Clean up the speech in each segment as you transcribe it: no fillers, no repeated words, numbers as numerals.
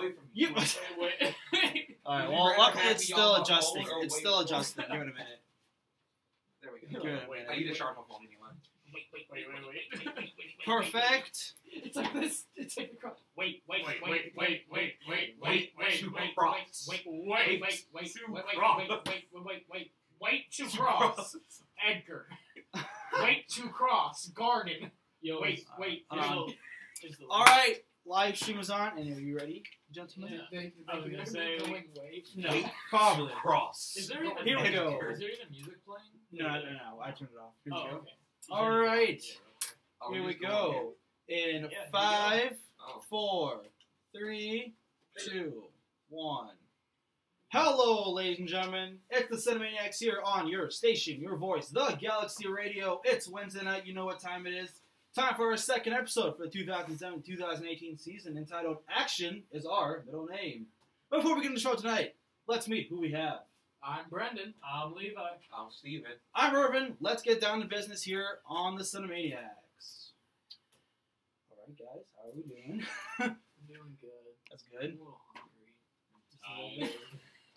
away from you. Wait. All right. Well, luckily it's still adjusting. It's still adjusting. Give it a minute. There we Give go. it a minute. I need to charge my phone anyway. Wait. Perfect. It's like this. It's like the cross. Wait. Wait to cross. Edgar. Wait to cross. Garden. Yo, Wait. All right. Live stream is on, and are you ready, gentlemen? I was gonna say. No, probably. Cross. Is there even? Here we go. Is there even music playing? No. I turned it off. Here we go. Okay. All right. Are Here we just going go. In Yeah, 5, Oh. 4, 3, 2, 1. Hello, ladies and gentlemen. It's the CineManiacs here on your station, your voice, the Galaxy Radio. It's Wednesday night. You know what time it is. Time for our second episode for the 2007-2018 season, entitled Action is Our Middle Name. Before we get into the show tonight, let's meet who we have. I'm Brendan. I'm Levi. I'm Steven. I'm Irvin. Let's get down to business here on the CineManiacs. All right, guys, how are we doing? I'm doing good. That's I'm good. a little hungry.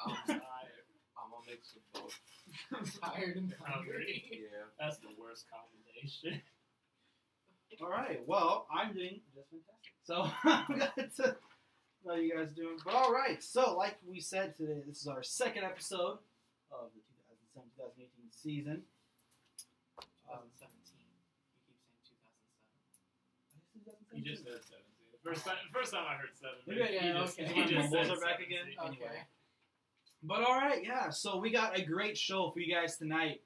I'm tired. I'm a mix of both. I'm tired and hungry. Yeah. That's the worst combination. All right. Well, I'm doing just fantastic. So I'm glad to know you guys are doing. But all right. So like we said today, this is our second episode of the 2017-2018 season. 2017. You keep saying 2007. You just said 17. First time I heard 7. Okay. He just Mumbles said are back 17. again. Okay. Anyway. But all right, yeah. So we got a great show for you guys tonight.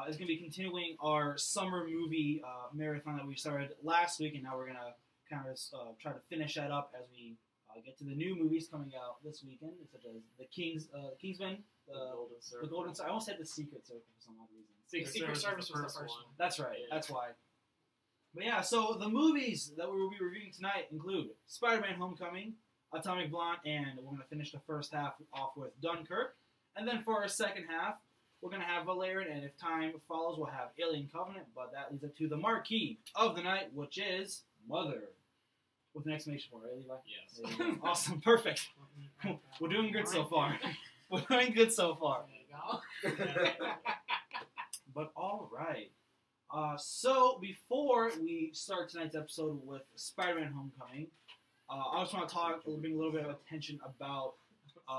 It's going to be continuing our summer movie marathon that we started last week, and now we're going to kind of try to finish that up as we get to the new movies coming out this weekend, such as The Kingsman, The Golden Circle. I almost said The Secret Circle for some odd reason. Secret Service was the first one. That's right. Yeah. That's why. But yeah, so the movies that we will be reviewing tonight include Spider-Man: Homecoming, Atomic Blonde, and we're going to finish the first half off with Dunkirk. And then for our second half, we're going to have Valerian, and if time follows, we'll have Alien Covenant, but that leads up to the marquee of the night, which is Mother. With an exclamation point, right, Levi? Yes. There you go. Awesome. Perfect. We're doing good so far. We're doing good so far. There you go. But all right. So before we start tonight's episode with Spider-Man: Homecoming, I just want to bring a little bit of attention about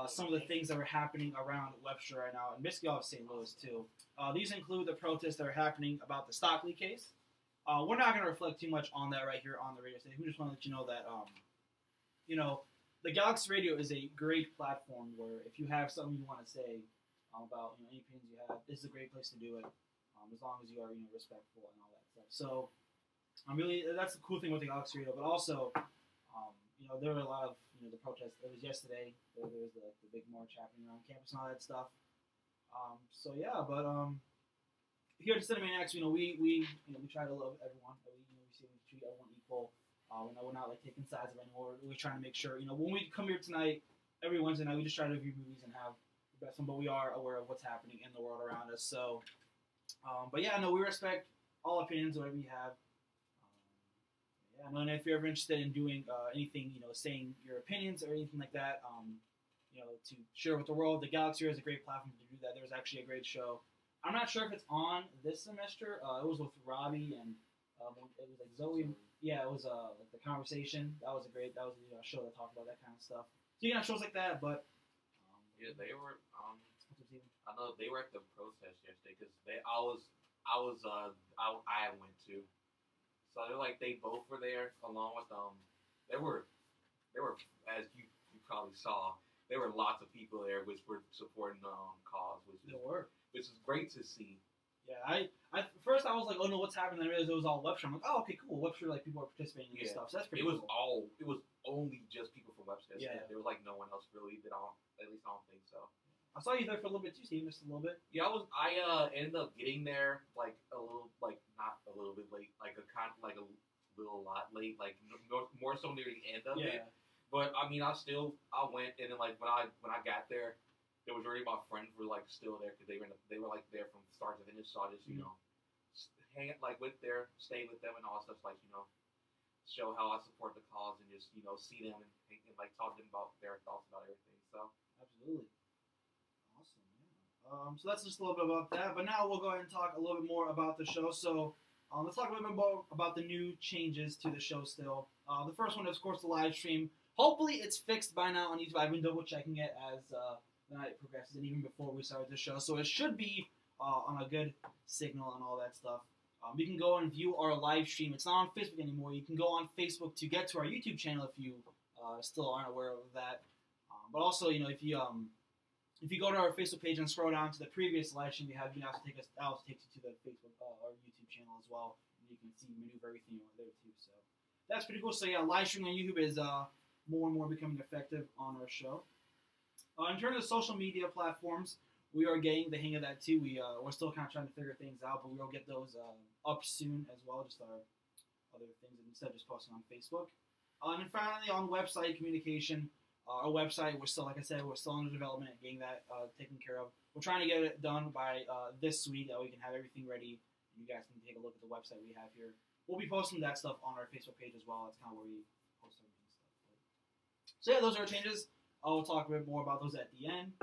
some of the things that are happening around Webster right now, and basically all of St. Louis too. These include the protests that are happening about the Stockley case. We're not going to reflect too much on that right here on the radio station. We just want to let you know that, the Galaxy Radio is a great platform where if you have something you want to say about any opinions you have, this is a great place to do it, as long as you are respectful and all that stuff. So, really, that's the cool thing with the Galaxy Radio. But also, there were a lot of the protests. It was yesterday. There was the big march happening around campus and all that stuff. Here at CineManiacs, we try to love everyone. We treat everyone equal. We're not taking sides of anyone. We're trying to make sure when we come here tonight, every Wednesday night, we just try to review movies and have the best one. But we are aware of what's happening in the world around us. So, we respect all opinions, whatever you have. And if you're ever interested in doing anything, saying your opinions or anything like that, to share with the world, the Galaxy is a great platform to do that. There's actually a great show. I'm not sure if it's on this semester. It was with Robbie and it was Zoe. Yeah, it was the Conversation. That was the show that talked about that kind of stuff. So you got shows like that, but Yeah, they were. I know they were at the protest yesterday because I went to. So they both were there along with There were as you probably saw. There were lots of people there which were supporting the cause, which is great to see. Yeah, I first I was like, oh no, what's happening? And I realized it was all Webster. I'm like, oh okay, cool. Webster, people are participating in this stuff. So that's pretty. It was only just people from Webster. Yeah. There was no one else really that at least I don't think so. I saw you there for a little bit too, Steve, just a little bit. Yeah, I ended up getting there a little not a little bit late, a little lot late, more so near the end of it. But I went, and then when I got there, there was already my friends were still there because they were there from start to finish. So I just went there, stayed with them, and all stuff show how I support the cause and just see them and like talk to them about their thoughts about everything. So Absolutely. Awesome. Yeah. So that's just a little bit about that. But now we'll go ahead and talk a little bit more about the show. So let's talk a little bit more about the new changes to the show still. The first one is, of course, the live stream. Hopefully it's fixed by now on YouTube. I've been double checking it as the night progresses and even before we started the show. So it should be on a good signal and all that stuff. You can go and view our live stream. It's not on Facebook anymore. You can go on Facebook to get to our YouTube channel if you still aren't aware of that. But also, if you go to our Facebook page and scroll down to the previous live stream we had, you can also take you to the Facebook or YouTube channel as well. And you can see maneuver everything over there too. So that's pretty cool. So yeah, live streaming on YouTube is more and more becoming effective on our show. In terms of social media platforms, we are getting the hang of that too. We're still kind of trying to figure things out, but we'll get those up soon as well. Just our other things instead of just posting on Facebook. And then finally, on website communication, our website we're still, like I said, we're still under development and getting that taken care of. We're trying to get it done by this week that we can have everything ready. And you guys can take a look at the website we have here. We'll be posting that stuff on our Facebook page as well. That's kind of where we post our main stuff. So yeah, those are our changes. We'll talk a bit more about those at the end.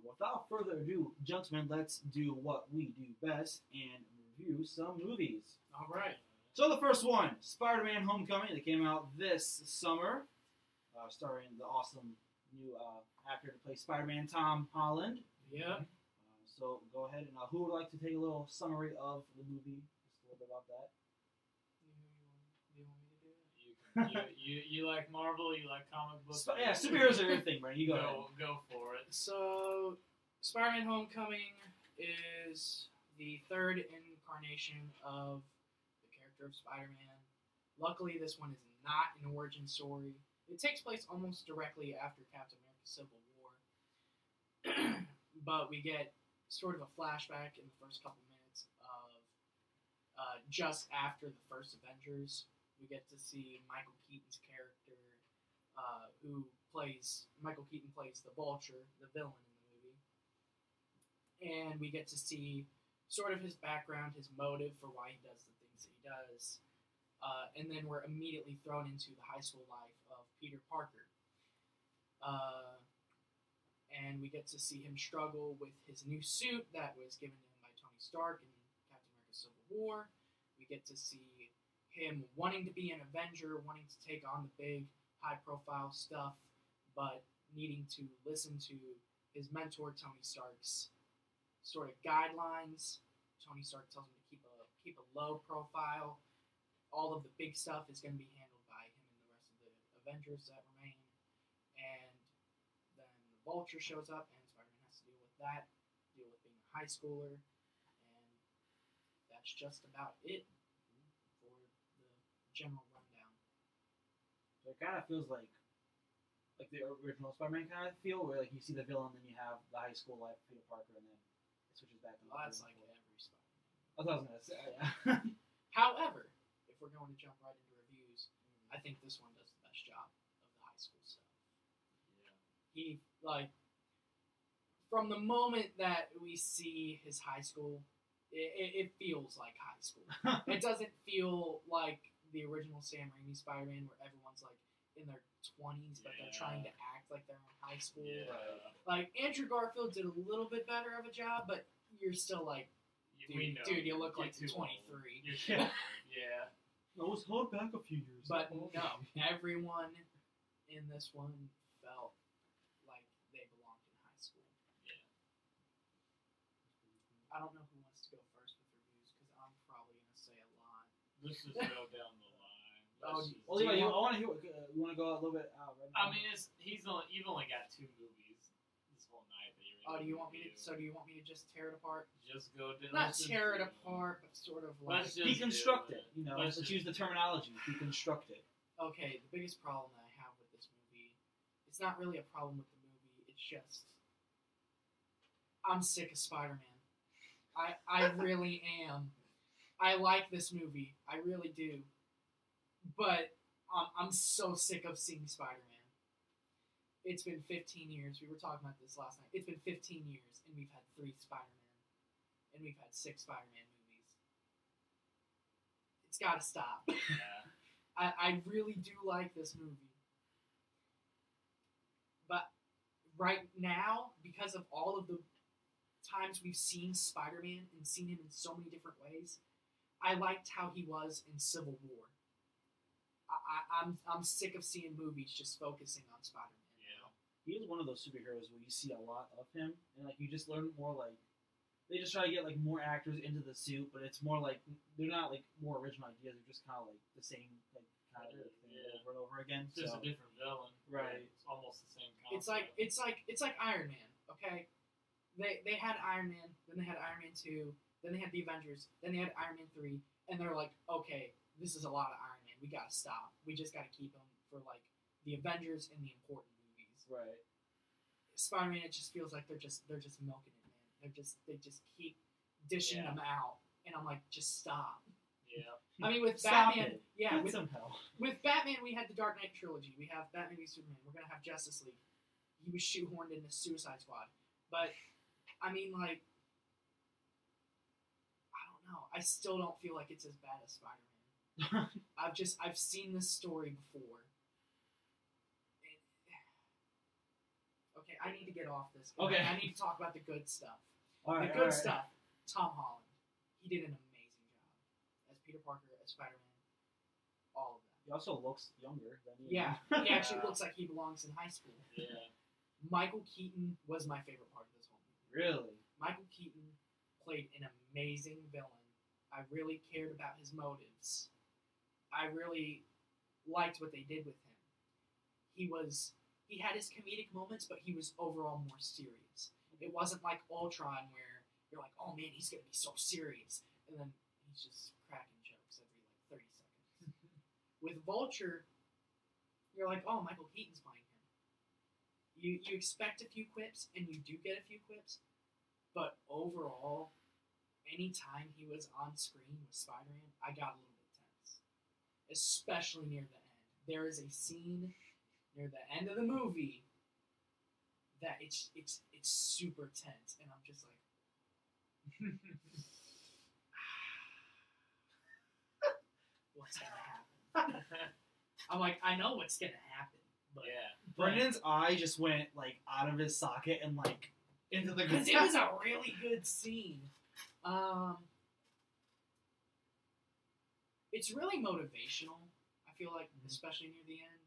Without further ado, gentlemen, let's do what we do best and review some movies. All right. So the first one, Spider-Man: Homecoming, that came out this summer, starring the awesome new actor to play Spider-Man, Tom Holland. Yeah. So go ahead and who would like to take a little summary of the movie? Just a little bit about that. Do you want me to do it? You like Marvel? You like comic books? Yeah, superheroes are everything, man. You go ahead. Go for it. So, Spider-Man: Homecoming is the third incarnation of the character of Spider-Man. Luckily, this one is not an origin story. It takes place almost directly after Captain America's Civil War. But we get sort of a flashback in the first couple minutes of just after the first Avengers. We get to see Michael Keaton's character, Michael Keaton plays the Vulture, the villain in the movie. And we get to see sort of his background, his motive for why he does the things that he does. And then we're immediately thrown into the high school life of Peter Parker. And we get to see him struggle with his new suit that was given to him by Tony Stark in Captain America's Civil War. We get to see him wanting to be an Avenger, wanting to take on the big, high-profile stuff, but needing to listen to his mentor, Tony Stark's sort of guidelines. Tony Stark tells him to keep a low profile. All of the big stuff is going to be handled by him and the rest of the Avengers that remain. And then the Vulture shows up, and Spider-Man has to deal with that, deal with being a high schooler, and that's just about it for the general rundown. So it kind of feels like the original Spider-Man kind of feel, where like you see the villain, then you have the high school life of Peter Parker, and then it switches back to Well, that's like every Spider-Man. That's what I was gonna say. Yeah. However, if we're going to jump right into reviews, I think this one does the best job of the high school stuff. Yeah. He, from the moment that we see his high school, it feels like high school. It doesn't feel like the original Sam Raimi Spider-Man where everyone's like in their 20s, but they're trying to act like they're in high school. Yeah. Like, Andrew Garfield did a little bit better of a job, but you're still like, dude, you look like 23. Yeah. Yeah. I was held back a few years. But no, everyone in this one felt like they belonged in high school. Yeah. I don't know who wants to go first with reviews because I'm probably going to say a lot. Let's just go down the line. Well, Levi, I want to hear. You want to go a little bit out right now? I mean, you've only got 2 movies this whole night that you're. Do you want me to? So do you want me to just tear it apart? Just go down. Not tear it apart, but sort of like deconstruct it. You know, let's use the terminology. Deconstruct it. Okay, the biggest problem that I have with this movie, it's not really a problem with the movie. It's just I'm sick of Spider-Man. I really am. I like this movie. I really do. But I'm so sick of seeing Spider-Man. It's been 15 years. We were talking about this last night. It's been 15 years, and we've had 3 Spider-Man. And we've had 6 Spider-Man movies. It's got to stop. Yeah. I really do like this movie. But right now, because of all of the times we've seen Spider-Man and seen him in so many different ways, I liked how he was in Civil War. I'm sick of seeing movies just focusing on Spider-Man. Yeah. He is one of those superheroes where you see a lot of him, and like you just learn more. Like they just try to get like more actors into the suit, but it's more like they're not like more original ideas. They're just kind of like the same like kind of thing over and over again. It's just a different villain. Right. It's almost the same concept. It's like Iron Man. Okay, they had Iron Man, then they had Iron Man 2, then they had the Avengers, then they had Iron Man 3, and they're like, okay, this is a lot of Iron Man. We gotta stop. We just gotta keep him for like the Avengers and the important movies. Right. Spider-Man, it just feels like they're just milking it, man. They just keep dishing them out, and I'm like, just stop. Yeah. I mean, with Stop Batman, it. yeah, Get some help. with Batman, we had the Dark Knight trilogy. We have Batman v Superman. We're gonna have Justice League. He was shoehorned into Suicide Squad, but I mean, like, I don't know. I still don't feel like it's as bad as Spider-Man. I've seen this story before. Okay, I need to get off this. Okay. I need to talk about the good stuff. All right. The good stuff. Tom Holland. He did an amazing job as Peter Parker, as Spider-Man, all of that. He also looks younger than you. Yeah, he actually looks like he belongs in high school. Yeah. Michael Keaton was my favorite part of this whole movie. Really? Michael Keaton played an amazing villain. I really cared about his motives. I really liked what they did with him. He had his comedic moments, but he was overall more serious. It wasn't like Ultron where you're like, oh man, he's going to be so serious. And then he's just cracking jokes every like 30 seconds. With Vulture, you're like, oh, Michael Keaton's playing him. You expect a few quips, and you do get a few quips, but overall, anytime he was on screen with Spider-Man, I got a little bit tense. Especially near the end. There is a scene near the end of the movie that it's super tense, and I'm just like, what's gonna happen? I'm like, I know what's gonna happen, but Brendan's eye just went like out of his socket and like into the because it was a really good scene. It's really motivational. I feel like, especially near the end,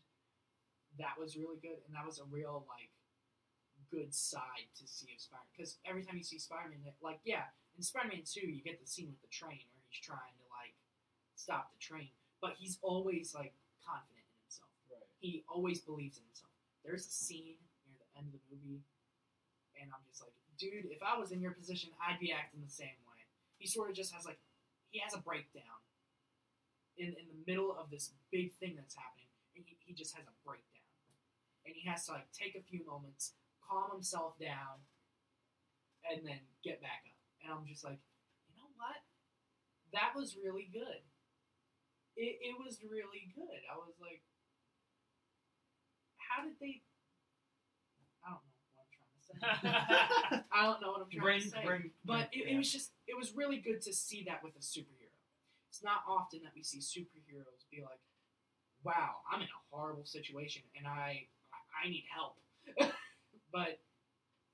that was really good, and that was a real like good side to see of Spider-Man. Because every time you see Spider-Man, like in Spider-Man 2, you get the scene with the train where he's trying to like stop the train, but he's always like confident in himself. Right. He always believes in himself. There's a scene near the end of the movie, and I'm just like, dude, if I was in your position, I'd be acting the same way. He sort of just has like, he has a breakdown in the middle of this big thing that's happening, and he just has a breakdown. And he has to like take a few moments, calm himself down, and then get back up. And I'm just like, you know what? That was really good. It was really good. I was like, how did they... I don't know what I'm trying to say. I don't know what I'm trying to say. But it was just, it was really good to see that with a superhero. It's not often that we see superheroes be like, wow, I'm in a horrible situation and I need help. But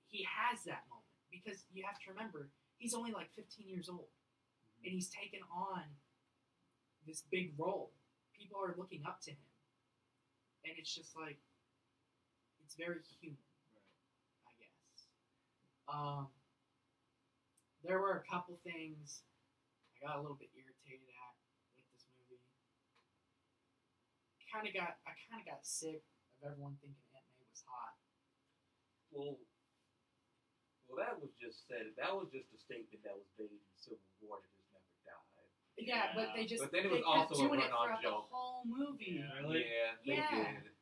he has that moment because you have to remember, he's only like 15 years old and he's taken on this big role. People are looking up to him. And it's just like, it's very human, I guess. There were a couple things I got a little bit irritated at with this movie. I kind of got sick of everyone thinking Aunt May was hot. Well, that was just said. That was just a statement that was made in Civil War that just never died. Yeah, but they just But then it was they kept also a doing it run-on throughout joke. the whole movie. Yeah. Really? Yeah, they Yeah. did.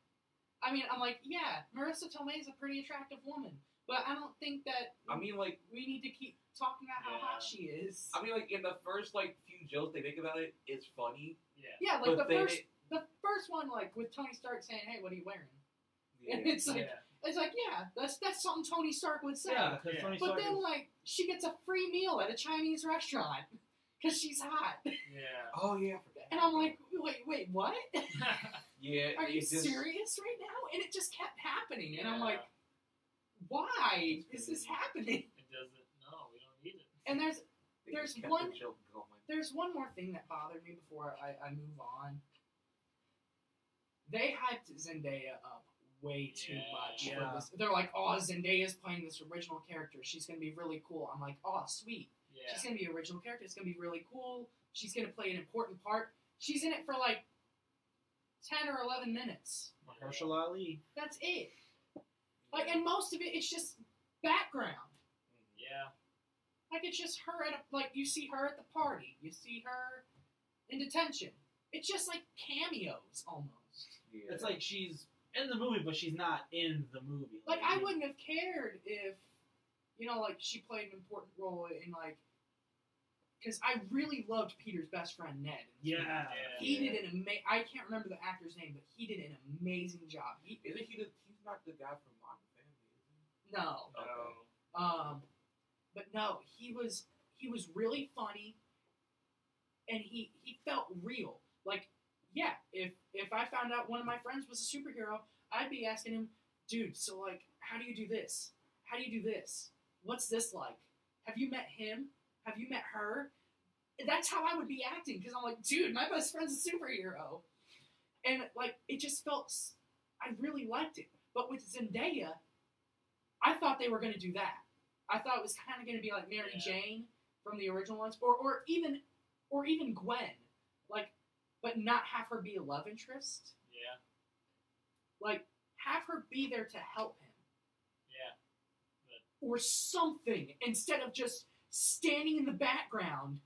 I mean, I'm like, yeah, Marissa Tomei is a pretty attractive woman, but I don't think that I mean, like, we need to keep talking about how hot she is. I mean, like in the first like few jokes they make about it, it's funny. Yeah. Yeah, like But the then first one, like with Tony Stark saying, "Hey, what are you wearing?" Yeah. And it's like, Yeah. that's something Tony Stark would say. Yeah, because Tony But Stark then, is- like, she gets a free meal at a Chinese restaurant because she's hot. Yeah. Oh yeah, I forgot And I'm like, wait, what? Yeah, Are you it's just, serious right now? And it just kept happening. And I'm Yeah. like, why is this happening? It doesn't. No, we don't need it. And they there's just kept one- the joke going. there's one more thing that bothered me before I move on. They hyped Zendaya up way too much Yeah. for this. They're like, oh, Zendaya's playing this original character. She's going to be really cool. I'm like, oh, sweet. Yeah. She's going to be an original character. It's going to be really cool. She's going to play an important part. She's in it for like 10 or 11 minutes. Mahershala Ali. That's it. Like, and most of it, it's just background. Yeah. Like, it's just her like, you see her at the party. You see her in detention. It's just like cameos, almost. Yeah. It's like she's in the movie, but she's not in the movie. Like, I wouldn't have cared if, like, she played an important role in, like, because I really loved Peter's best friend, Ned. Yeah. He did an I can't remember the actor's name, but he did an amazing job. Isn't he he's not the guy from Modern Family, is he? No. Okay. But no, he was really funny, and he felt real. Like, yeah, if I found out one of my friends was a superhero, I'd be asking him, dude, so, like, how do you do this? How do you do this? What's this like? Have you met him? Have you met her? That's how I would be acting, because I'm like, dude, my best friend's a superhero. And, like, it just felt, I really liked it. But with Zendaya, I thought they were going to do that. I thought it was kind of going to be like Mary Jane from the original ones, or even Gwen, like, but not have her be a love interest. Yeah. Like, have her be there to help him. Yeah. Or something, instead of just standing in the background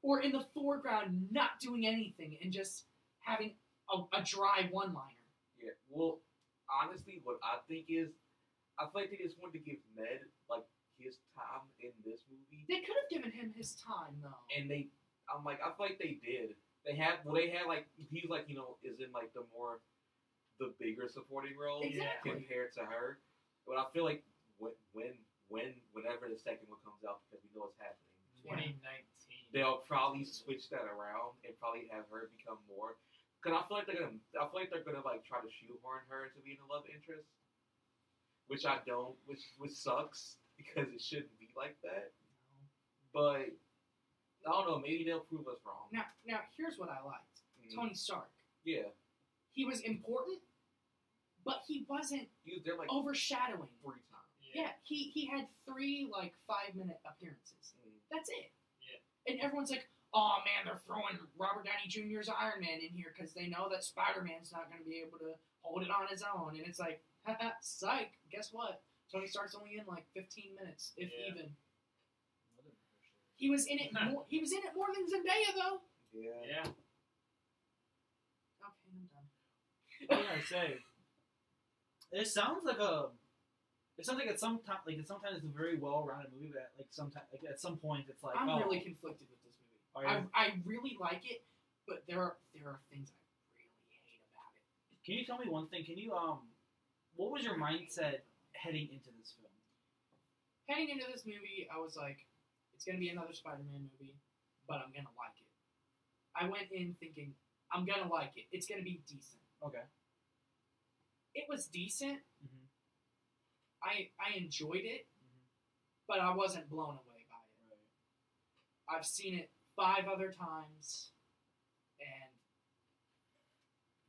or in the foreground, not doing anything, and just having a dry one-liner. Yeah. Well, honestly, what I think is, I feel like they just wanted to give Ned like his time in this movie, They could have given him his time, though. and I feel like they did. They had like he's like is in like the bigger supporting role Exactly. compared to her, but I feel like whenever the second one comes out, because we know what's happening, 2019. they'll probably switch that around and probably have her become more. Because I feel like they're gonna like try to shoehorn her into being a love interest, which I don't, which sucks because it shouldn't be like that. But I don't know, maybe they'll prove us wrong. Now here's what I liked. Tony Stark. Yeah, He was important, but he wasn't he was there like overshadowing. 3 times. Yeah, he had 3 like 5-minute appearances. That's it. Yeah. And everyone's like, oh man, they're throwing Robert Downey Jr.'s Iron Man in here because they know that Spider-Man's not going to be able to hold it on his own. And it's like, haha, psych. Guess what? Tony Stark's only in like 15 minutes, if even. He was in it more. He was in it more than Zendaya, though. Yeah. Yeah. Okay, I'm done. What did I say? It sounds like it's sometimes it's a very well-rounded movie, but at some point it's like, I'm really conflicted with this movie. Are you? I really like it, but there are things I really hate about it. Can you tell me one thing? Can you what was your mindset heading into this film? Heading into this movie, I was like, it's going to be another Spider-Man movie, but I'm going to like it. I went in thinking, I'm going to like it. It's going to be decent. Okay. It was decent. Mm-hmm. I enjoyed it, but I wasn't blown away by it. Right. I've seen it 5 other times, and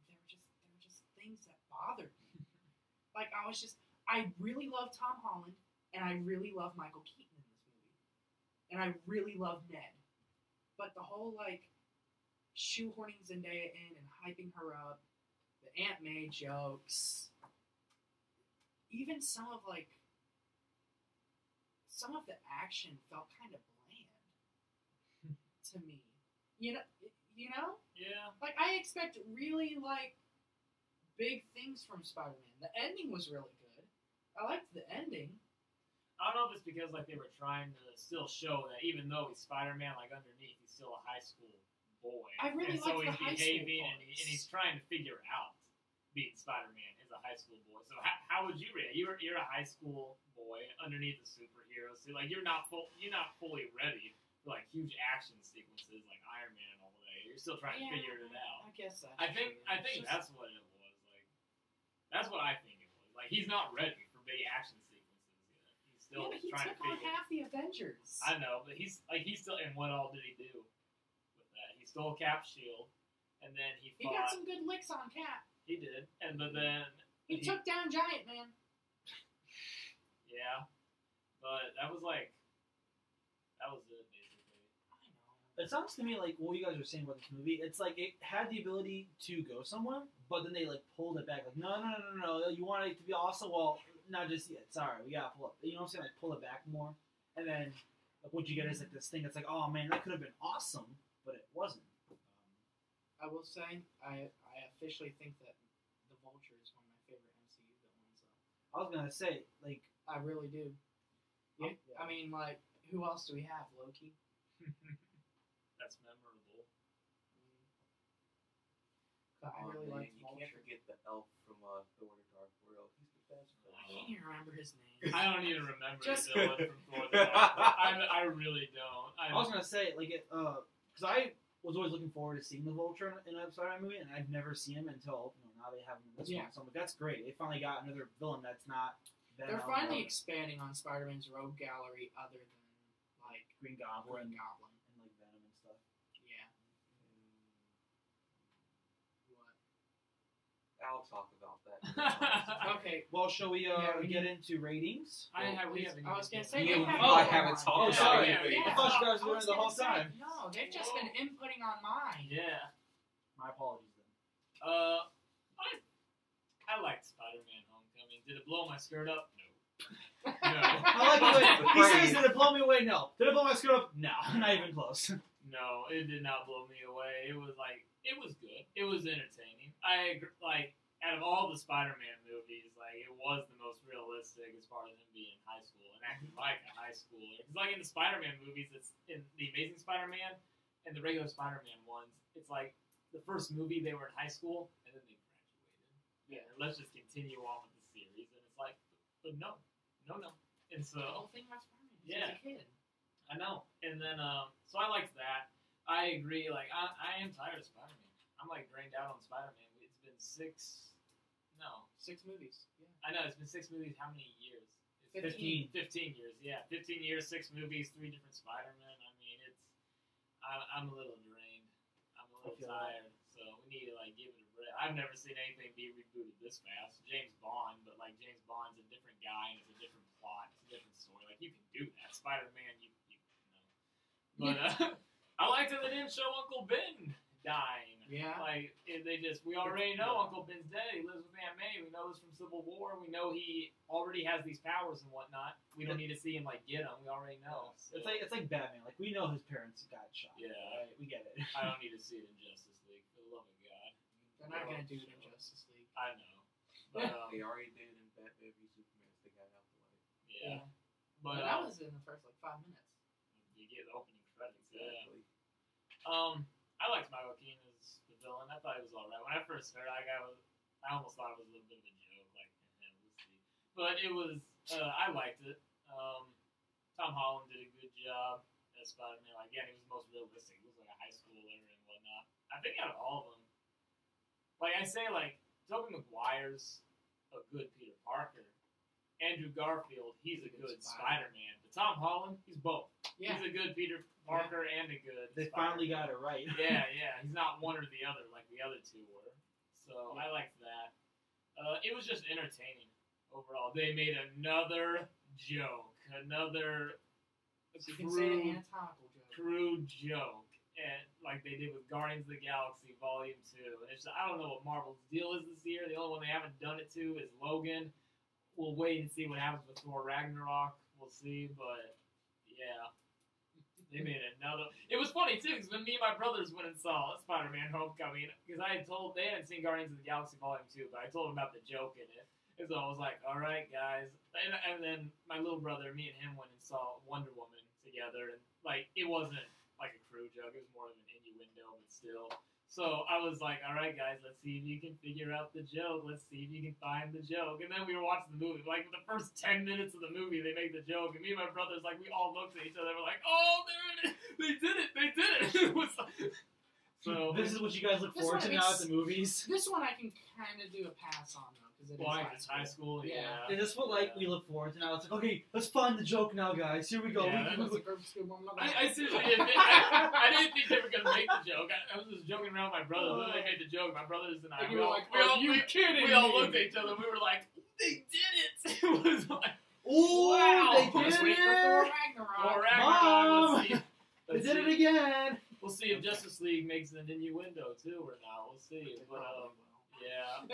there were just things that bothered me. Like, I really love Tom Holland, and I really love Michael Keaton in this movie. And I really love Ned. But the whole, like, shoehorning Zendaya in and hyping her up, the Aunt May jokes, even some of the action felt kind of bland to me. You know? Yeah. Like, I expect really, like, big things from Spider-Man. The ending was really good. I liked the ending. I don't know if it's because like they were trying to still show that even though he's Spider-Man, like underneath he's still a high school boy. I really and so liked he's the high behaving school and he's trying to figure out being Spider-Man as a high school boy. So how would you react? You're a high school boy underneath a superhero, so like you're not fully ready like huge action sequences like Iron Man and all that. You're still trying to figure it out. I guess that's I think that's what it was. Like that's what I think it was. Like he's not ready for big action sequences yet. He's still but he trying took to on figure. half the Avengers. I know, but he's still. And what all did he do with that? He stole Cap's shield, and then he He fought. got some good licks on Cap. He did, and but then He took down Giant Man. Yeah, but that was it basically. I know. It sounds to me like what you guys were saying about this movie. It's like it had the ability to go somewhere, but then they like pulled it back. Like no. You want it to be awesome? Well, not just yet. Sorry, we gotta pull it. You know what I'm saying? Like pull it back more, and then like what you get is like this thing that's like, oh man, that could have been awesome, but it wasn't. I will say, I officially think that the Vulture is one of my favorite MCU villains. I was gonna say like. I really do. Yeah. I mean, like, who else do we have? Loki. That's memorable. I really like You Vulture. can't forget the elf from Thor: The Dark World. He's the best. I can't even remember his name. I don't even remember Just- the villain from Thor: The Dark World. I really don't. I was gonna say like it because I was always looking forward to seeing the Vulture in a Spider-Man movie, and I've never seen him until now they have him in this one. So I'm like, that's great. They finally got another villain that's not. They're finally expanding on Spider-Man's rogue gallery other than, like, Green Goblin Green Goblin. and like Venom and stuff. Yeah. What? I'll talk about that. Okay. Well, shall we Yeah, we get into ratings? I haven't was even- gonna say You- they have I it haven't on. talked Yeah. about it. Yeah. I thought you guys were doing I was it the whole gonna say, time. No, they've just been inputting on mine. Yeah. My apologies then. I liked Spider-Man: Homecoming. Did it blow my skirt up? No. I like the way he says, did it blow me away? No. Did it blow my skirt up? No. Not even close. No, it did not blow me away. It was good. It was entertaining. I agree, out of all the Spider-Man movies, it was the most realistic as far as him being in high school and acting like a high schooler. Because in the Spider-Man movies, it's in the Amazing Spider-Man and the regular Spider-Man ones. It's like the first movie they were in high school and then they graduated. Yeah, and let's just continue on with the series. And it's like, but no. And so The whole thing about Spider-Man. Yeah. He's a kid. I know. And then, so I liked that. I agree. I am tired of Spider-Man. I'm drained out on Spider-Man. It's been 6 movies. Yeah. I know, it's been 6 movies. How many years? It's 15. 15 years, yeah. 15 years, 6 movies, 3 different Spider-Men. I mean, I'm a little drained. I'm a little tired. So we need to, give it a break. I've never seen anything be rebooted this fast. James Bond, but, James Bond's a different guy and it's a different plot. It's a different story. You can do that. Spider-Man, you know. But, I liked that they didn't show Uncle Ben dying. Yeah. We already know Uncle Ben's dead. He lives with Aunt May. We know this from Civil War. We know he already has these powers and whatnot. We don't need to see him get them. We already know. So. It's like Batman. We know his parents got shot. Yeah. Right? We get it. I don't need to see it in Justice League. For the love of God. They're not going to do it in Justice League. I know. But, They already did in Batman v Superman. They got it out the way. yeah. But that was in the first 5 minutes. You get the opening credits. Exactly. Yeah. I liked Michael Keaton as the villain. I thought he was alright. When I first heard it, I almost thought it was a little bit of a joke. We'll see. But it was, I liked it. Tom Holland did a good job as Spider-Man. Again, he was the most realistic. He was a high schooler and whatnot. I think out of all of them, I say, Tobey Maguire's a good Peter Parker. Andrew Garfield, he's a good Spider-Man. But Tom Holland, he's both. Yeah. He's a good Peter Parker and a good They Spider-Man. finally got it right. Yeah. He's not one or the other like the other two were. So I liked that. It was just entertaining overall. They made another joke. Another So you can say an anatomical joke. crude joke. And like they did with Guardians of the Galaxy Volume 2. And it's I don't know what Marvel's deal is this year. The only one they haven't done it to is Logan. We'll wait and see what happens with Thor Ragnarok. We'll see, but yeah. They made another. It was funny too, because when me and my brothers went and saw Spider-Man: Homecoming, because I had told they hadn't seen Guardians of the Galaxy Volume 2, but I told them about the joke in it, and so I was like, "All right, guys." And then my little brother, me and him went and saw Wonder Woman together, and it wasn't like a crew joke; it was more of an innuendo, but still. So I was like, all right, guys, let's see if you can figure out the joke. Let's see if you can find the joke. And then we were watching the movie. Like, the first 10 minutes of the movie, they make the joke. And me and my brothers, like, we all looked at each other. We're like, oh, there it is. They did it. They did it. It was like, so this is what you guys look forward to now at the movies. This one I can kind of do a pass on, though. It's high school, yeah. And that's what we look forward to now. It's like, okay, let's find the joke now, guys. Here we go. Yeah, I seriously admit, I didn't think they were gonna make the joke. I was just joking around with my brother. Then they made the joke. My brothers and I. And you were like, we all kidding looked at each other. We were like, they did it. It was like, ooh, wow. they Let's did wait for it. Thor Ragnarok. Mom! Let's see. They did it again. We'll see if Justice League makes an innuendo too or not. We'll see. But yeah.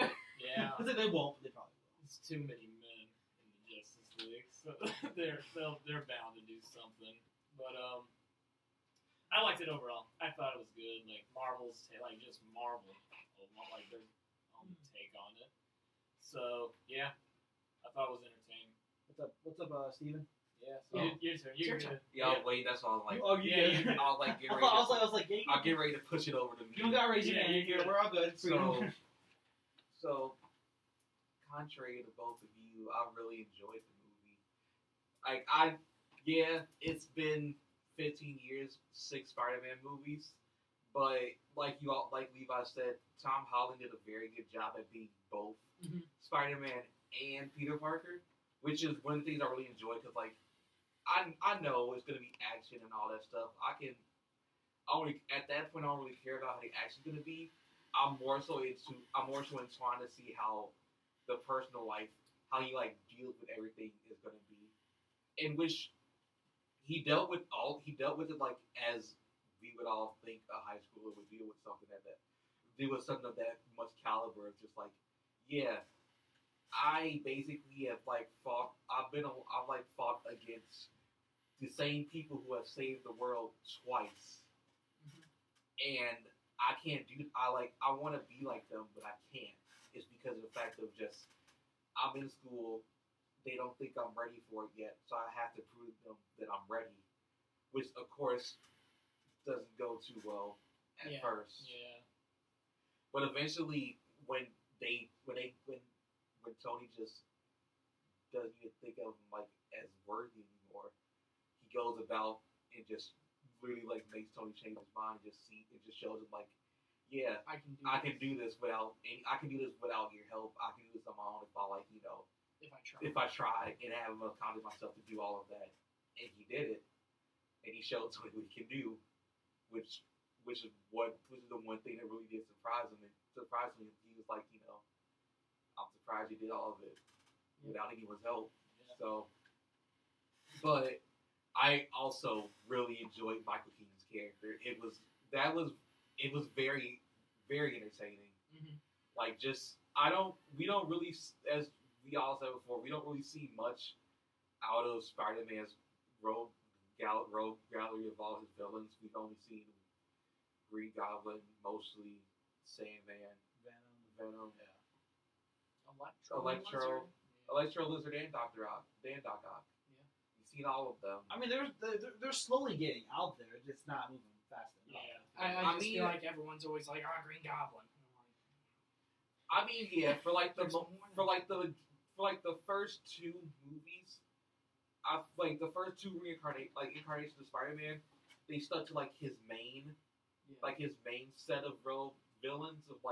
I think they won't. But they probably will. It's too many men in the Justice League, so they're bound to do something. But I liked it overall. I thought it was good. Like Marvel's just Marvel, like their own take on it. So yeah, I thought it was entertaining. What's up, Steven? Yeah, so your turn. Your turn. Yeah, wait, that's all. Like, Oh, you did. I'll like get I ready. was like, yeah, I'll get ready to push it over to me. You don't got to raise your hand here. We're all good. So, contrary to both of you, I really enjoyed the movie. It's been 15 years, 6 Spider-Man movies, but like Levi said, Tom Holland did a very good job at being both Spider-Man and Peter Parker, which is one of the things I really enjoy because I know it's gonna be action and all that stuff. At that point I don't really care about how the action's gonna be. I'm more so inclined to see how the personal life, how he deals with everything is gonna be, in which he dealt with it as we would all think a high schooler would deal with something of that much caliber of just I basically have fought against the same people who have saved the world twice, and I can't do. I want to be like them, but I can't. It's because of the fact of just I'm in school. They don't think I'm ready for it yet, so I have to prove them that I'm ready, which of course doesn't go too well at first. Yeah. But eventually, when Tony just doesn't even think of him as worthy anymore, he goes about and just really makes Tony change his mind. It just shows him I can do this without your help. I can do this on my own if I try and have enough time to myself to do all of that. And he did it, and he showed Tony what he can do, which is the one thing that really did surprise him. And surprisingly, he was I'm surprised he did all of it without anyone's help. Yeah. So, but I also really enjoyed Michael Keaton's character. It was very, very entertaining. We don't really, as we all said before, we don't really see much out of Spider-Man's rogue gallery of all his villains. We've only seen Green Goblin, mostly Sandman, Venom, Electro Lizard, and Doc Ock. Yeah. You've seen all of them. I mean, they're slowly getting out there. It's not moving fast enough. Yeah. I feel like everyone's always Green Goblin. I mean, yeah, for the first 2 movies, the first 2 incarnations of Spider-Man, they stuck to his main set of rogue villains of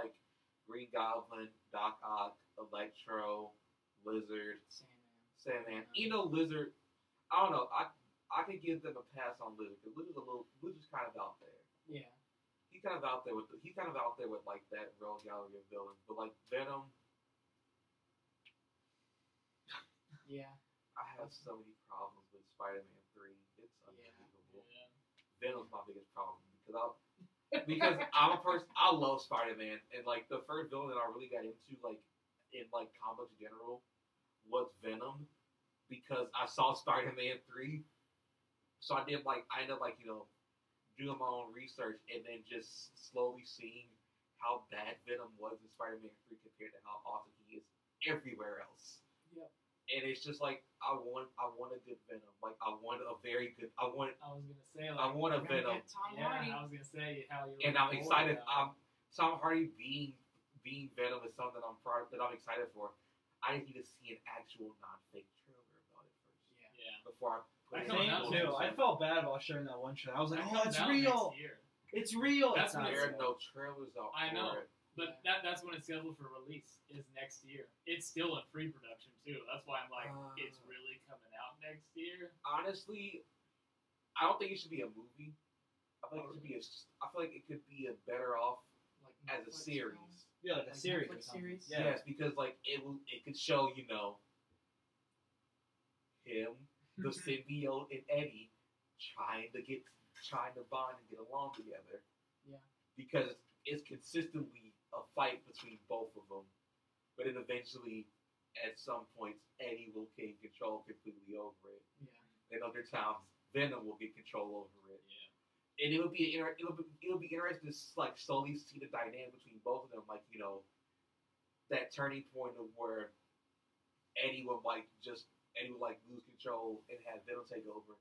Green Goblin, Doc Ock, Electro, Lizard, Sandman. Lizard, I don't know. I could give them a pass on Lizard because Lizard's kind of out there. Yeah. He's kind of out there with that rogue gallery of villains, but Venom. Yeah. I have so many problems with Spider-Man 3. It's unbelievable. Yeah. Venom's my biggest problem because I'm a person. I love Spider-Man, and the first villain that I really got into in comics in general was Venom because I saw Spider-Man 3. So I ended up doing my own research and then just slowly seeing how bad Venom was in Spider-Man 3 compared to how awesome he is everywhere else. Yep. And it's just I want a good Venom. I want a very good. I want a Venom. I was gonna say how you're. And I'm excited. Tom Hardy being Venom is something that I'm excited for. I just need to see an actual non-fake trailer about it first. Yeah. Before I put it Same in. too. I felt bad about sharing that one trailer. I was like, That oh, comes it's out real. next year. It's real. That's It's not when There are real. no trailers out I for know. it. But that's when it's scheduled for release, is next year. It's still in pre-production, too. That's why I'm like, it's really coming out next year. Honestly, I don't think it should be a movie. I feel like it should be I feel like it could be a better off Like as a Netflix series. films? Yeah, like a Like series. Netflix or something. series? Yeah. Yes, because like it could show him, the symbiote, and Eddie trying to bond and get along together. Yeah. Because it's consistently a fight between both of them, but then eventually, at some points, Eddie will gain control completely over it. Yeah. And other times, Venom will get control over it. Yeah. And it'll be interesting to like slowly see the dynamic between both of them, like that turning point of where Eddie would lose control and have Venom take over,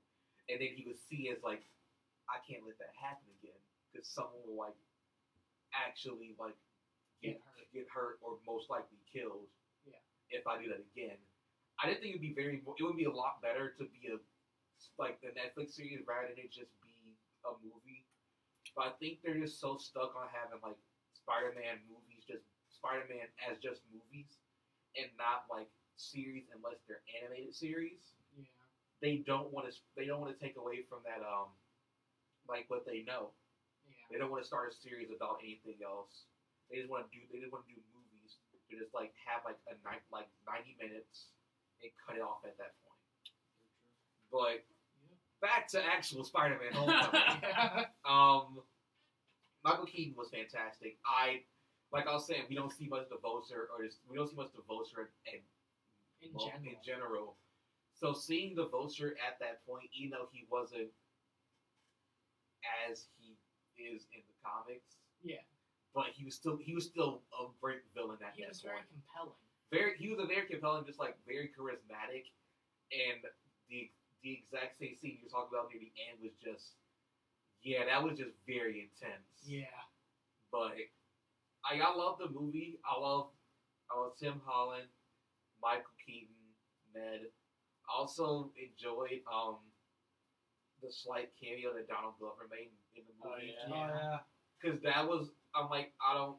and then he would see as like, I can't let that happen again because someone will like actually like get hurt or most likely killed. Yeah. If I do that again, I didn't think it would be a lot better to be like the Netflix series rather than it just be a movie. But I think they're just so stuck on having like Spider-Man as just movies and not like series unless they're animated series. Yeah. They don't want to take away from that like what they know. Yeah. They don't want to start a series about anything else. They just want to do movies. To just like have like 90 minutes and cut it off at that point. But back to actual Spider-Man Homecoming. Michael Keaton was fantastic. Like I was saying, we don't see much of Vulture in general. So seeing the Vulture at that point, even though he wasn't as he is in the comics, Yeah. but he was still a great villain at He that was point. very compelling. He was a very compelling, just like very charismatic, and the exact same scene you were talking about near the end was just, that was just very intense. Yeah. But I love the movie. I love Tim Holland, Michael Keaton, Ned. I also enjoyed the slight cameo that Donald Glover made in the movie. Oh yeah. Because that was, I'm like, I don't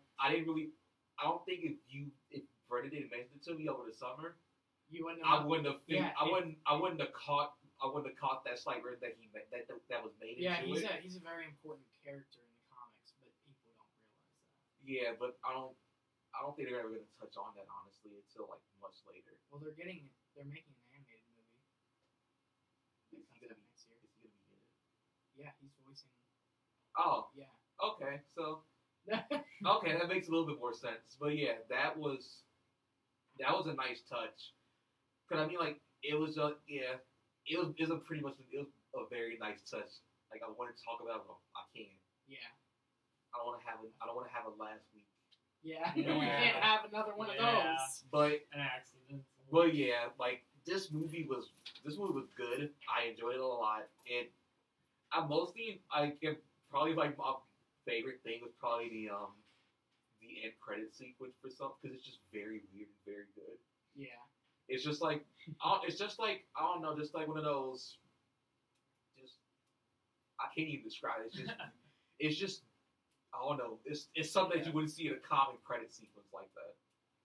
think if Brendan didn't mention it to me over the summer, You wouldn't I have. wouldn't have Yeah, I wouldn't have caught that slight reference that he that was made Yeah, into it. he's a very important character in the comics, but people don't realize that. Yeah, but I don't think they're ever going to touch on that honestly until like much later. Well, they're making an animated movie. Is That he comes gonna out be? next year. Is he going to be in it? Yeah, he's voicing. Oh, Yeah. okay. So okay, that makes a little bit more sense. But yeah, that was a nice touch. Cause I mean, like it was a very nice touch. Like I wanted to talk about it, but I can't. Yeah. I don't want to have a last week. Yeah. Yeah. We can't have another one of Yeah. those. But An accident. yeah, like this movie was good. I enjoyed it a lot. Probably like my favorite thing was probably the end credit sequence for some because it's just very weird and very good. Yeah. It's just like I don't know, just like one of those. Just I can't even describe it. It's just I don't know. It's something that you wouldn't see in a comic credit sequence like that.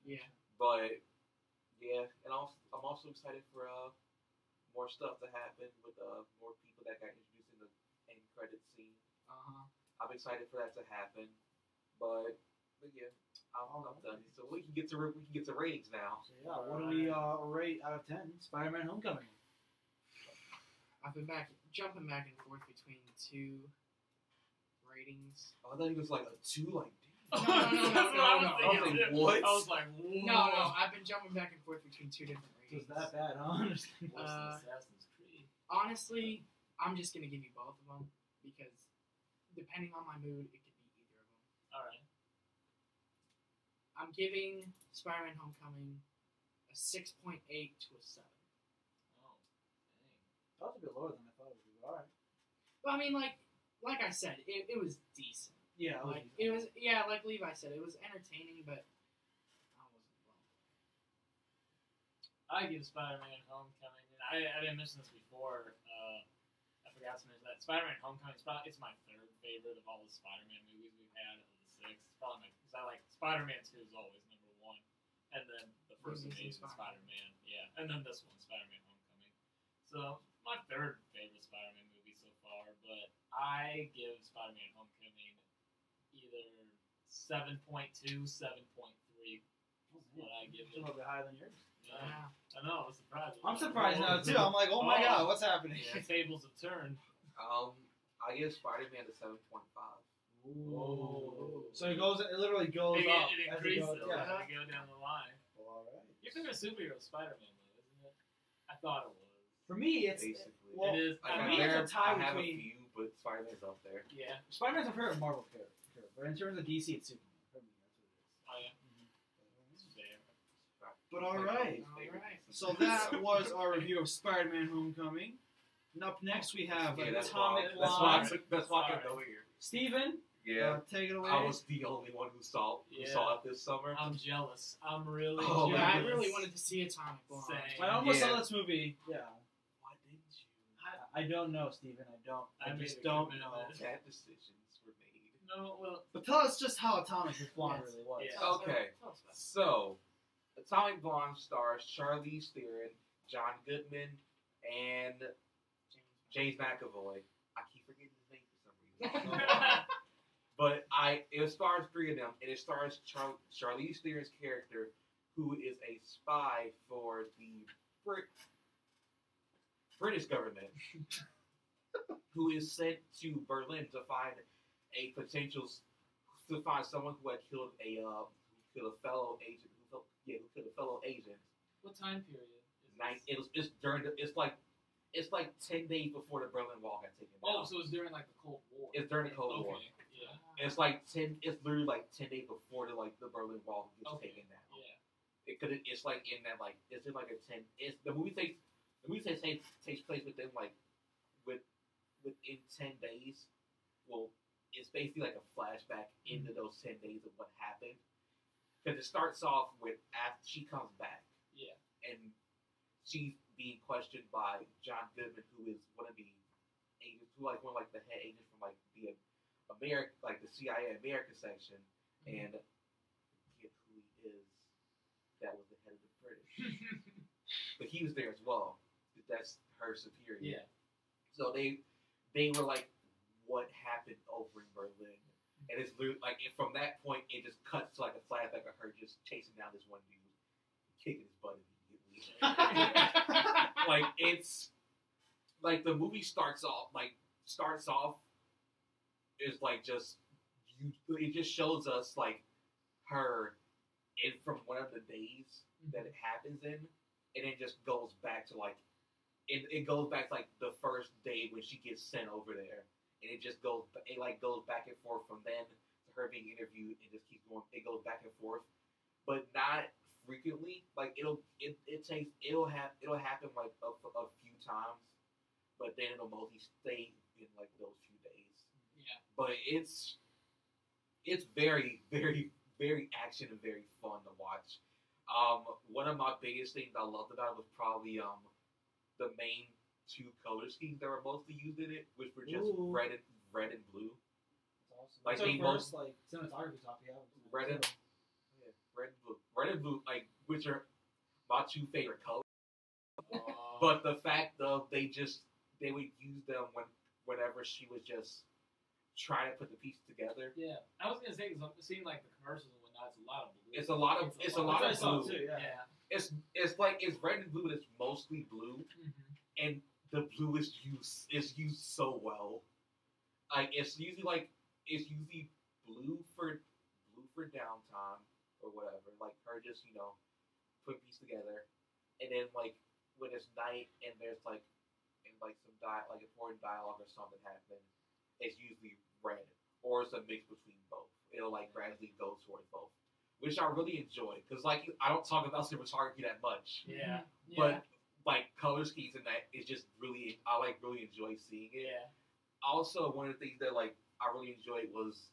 Yeah. But yeah, and I'm also excited for more stuff to happen with more people that got introduced in the end credit scene. I'm excited for that to happen. But yeah, I'm done. So we can get to ratings now. So yeah, what do we rate out of 10? Spider-Man: Homecoming. I've been jumping back and forth between two ratings. I thought he was like a 2, like No. I was like, what? I was like, whoa. No, I've been jumping back and forth between two different So ratings. it's that bad, huh? Worse than Assassin's Creed. Honestly, I'm just gonna give you both of them because depending on my mood, it could be either of them. Alright. I'm giving Spider-Man: Homecoming a 6.8 to a 7. Oh, That was a bit lower than I thought it would be. All right. But I mean, like I said, it was decent. Yeah, Like like Levi said, it was entertaining, but I wasn't well. I give Spider-Man Homecoming, and I didn't mention this before. I forgot to mention that Spider-Man Homecoming it's my third favorite of all the Spider-Man movies we've had of the six. It's probably because I like Spider-Man 2 is always number one, and then the first Amazing Spider-Man, yeah, and then this one, Spider-Man Homecoming. So my third favorite Spider-Man movie so far, but I give Spider-Man Homecoming either 7.2, 7.3. What I give It's a it. little bit higher than yours. Yeah. I know, I'm surprised. I'm surprised now too. I'm like, oh my god, what's happening? Yeah, tables have turned. I give Spider-Man a 7.5. Ooh. So it literally goes Maybe up. it as increases goes, yeah. as we go down the line. Well, all right. Your favorite superhero is Spider-Man, though, isn't it? I thought it was. For me, it's Basically. well, It is. For I me, it's a tie I have a between few, but Spider-Man's up there. Yeah. Spider-Man's my favorite Marvel character, but in terms of DC, it's Superman. For me, that's what it is. Oh, yeah. It's fair. But all right. Alright. So that was our review of Spider-Man: Homecoming. And up next, we have Atomic Blonde. That's why I Sorry. could go here. Steven, Yeah. take it away. I was the only one who saw it this summer. I'm jealous. I'm really Oh, Yeah, jealous. I really wanted to see Atomic Blonde. Same. I almost Yeah. saw this movie. Yeah. Why didn't you? I don't know, Steven. I don't. I I just made a don't commitment. know. Bad decisions were made. No, well, But tell us just how Atomic Blonde Yes. really was. Yeah. Okay. Tell us about it. So, Atomic Blonde stars Charlize Theron, John Goodman, and James McAvoy. I keep forgetting his name for some reason. I don't know why. But it stars three of them, and it stars Charlize Theron's character, who is a spy for the British government, who is sent to Berlin to find someone who had killed a fellow agent. Who killed a fellow agent. what time period? It's like 10 days before the Berlin Wall got taken down. Oh, so it's during like the Cold War. It's during the Cold War. Okay. Yeah. It's literally like 10 days before the Berlin Wall gets taken down. Yeah. It's like in that it's in like a 10. It's the movie takes place within within 10 days. Well, it's basically like a flashback into those 10 days of what happened. Because it starts off with after she comes back. Yeah. And she's being questioned by John Goodman, who is one of the agents, one of the head agents from the the CIA America section, and I forget who he is. That was the head of the British, but he was there as well. That's her superior. Yeah. So they were like, what happened over in Berlin? And it's literally from that point, it just cuts to a flashback of her just chasing down this one dude, kicking his butt immediately. It's the movie starts off is it just shows us her from one of the days that it happens in, and it just goes back to it goes back to the first day when she gets sent over there, and it just goes back and forth from then to her being interviewed, and just keeps going. It goes back and forth, but not frequently. It'll happen a few times, but then it'll mostly stay in those few days. Yeah. But it's very, very, very action and very fun to watch. One of my biggest things I loved about it was probably the main two color schemes that were mostly used in it, which were just red and blue. That's awesome. Like, That's they our first cinematography top we have. Red and blue, which are my two favorite colors. But the fact of they would use them whenever she was just trying to put the pieces together. Yeah, I was gonna say because I'm seeing the commercials and whatnot. It's It's a lot of blue. a lot of blue. Too, yeah. Yeah. It's red and blue, but it's mostly blue, and the blue is used so well. It's usually blue for downtime or whatever. Her just put pieces together, and then when it's night and there's some important dialogue or something happening, it's usually red, or it's a mix between both. It'll gradually go towards both, which I really enjoy because I don't talk about cinematography that much. Yeah. But color schemes and that is just really really enjoy seeing it. Yeah. Also, one of the things that I really enjoyed was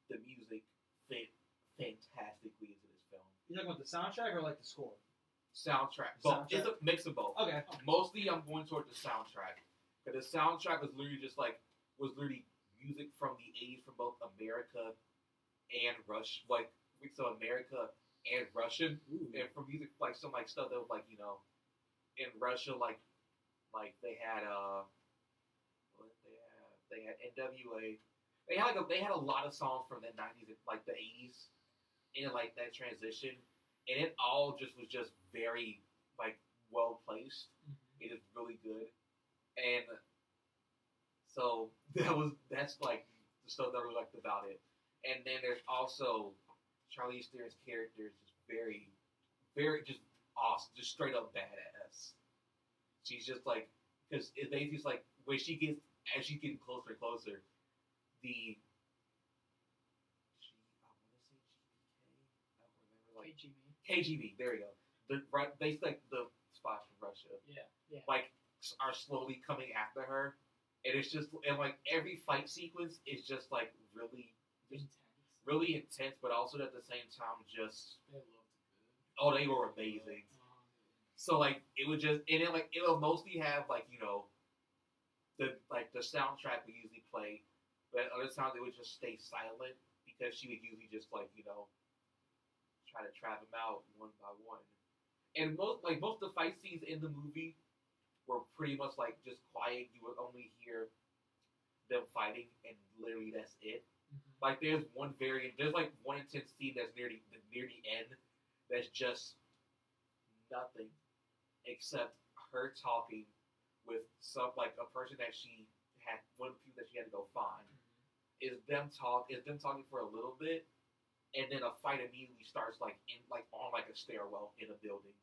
the music fit fantastically into this film. You talking about the soundtrack or like the score? Soundtrack, both. Soundtrack? It's a mix of both. Okay. Mostly, I'm going toward the soundtrack. Because the soundtrack was literally music from the 80s from both America and Rush, like so America and Russian, and from music like some like stuff that was like in Russia like they had they had NWA, they had a lot of songs from the 90s and like the 80s in like that transition, and it all was just very like well placed. It is really good, and so that's like the stuff that I liked about it. And then there's also Charlize Theron's character is just very, very just awesome, just straight up badass. She's just like, because they just like when she gets as she's getting closer and closer, I want to say KGB. There we go. They like the spots from Russia. Yeah. Like are slowly coming after her, and it's just and like every fight sequence is just like really intense, but also at the same time just they were amazing. So like it would just and then like it'll mostly have like the soundtrack we usually play, but other times it would just stay silent because she would usually just like try to trap him out one by one. And most of the fight scenes in the movie were pretty much like just quiet. You would only hear them fighting, and literally that's it. Like there's one intense scene that's near the end that's just nothing except her talking with a person that she had one of the people that she had to go find. Is them talking for a little bit, and then a fight immediately starts on a stairwell in a building,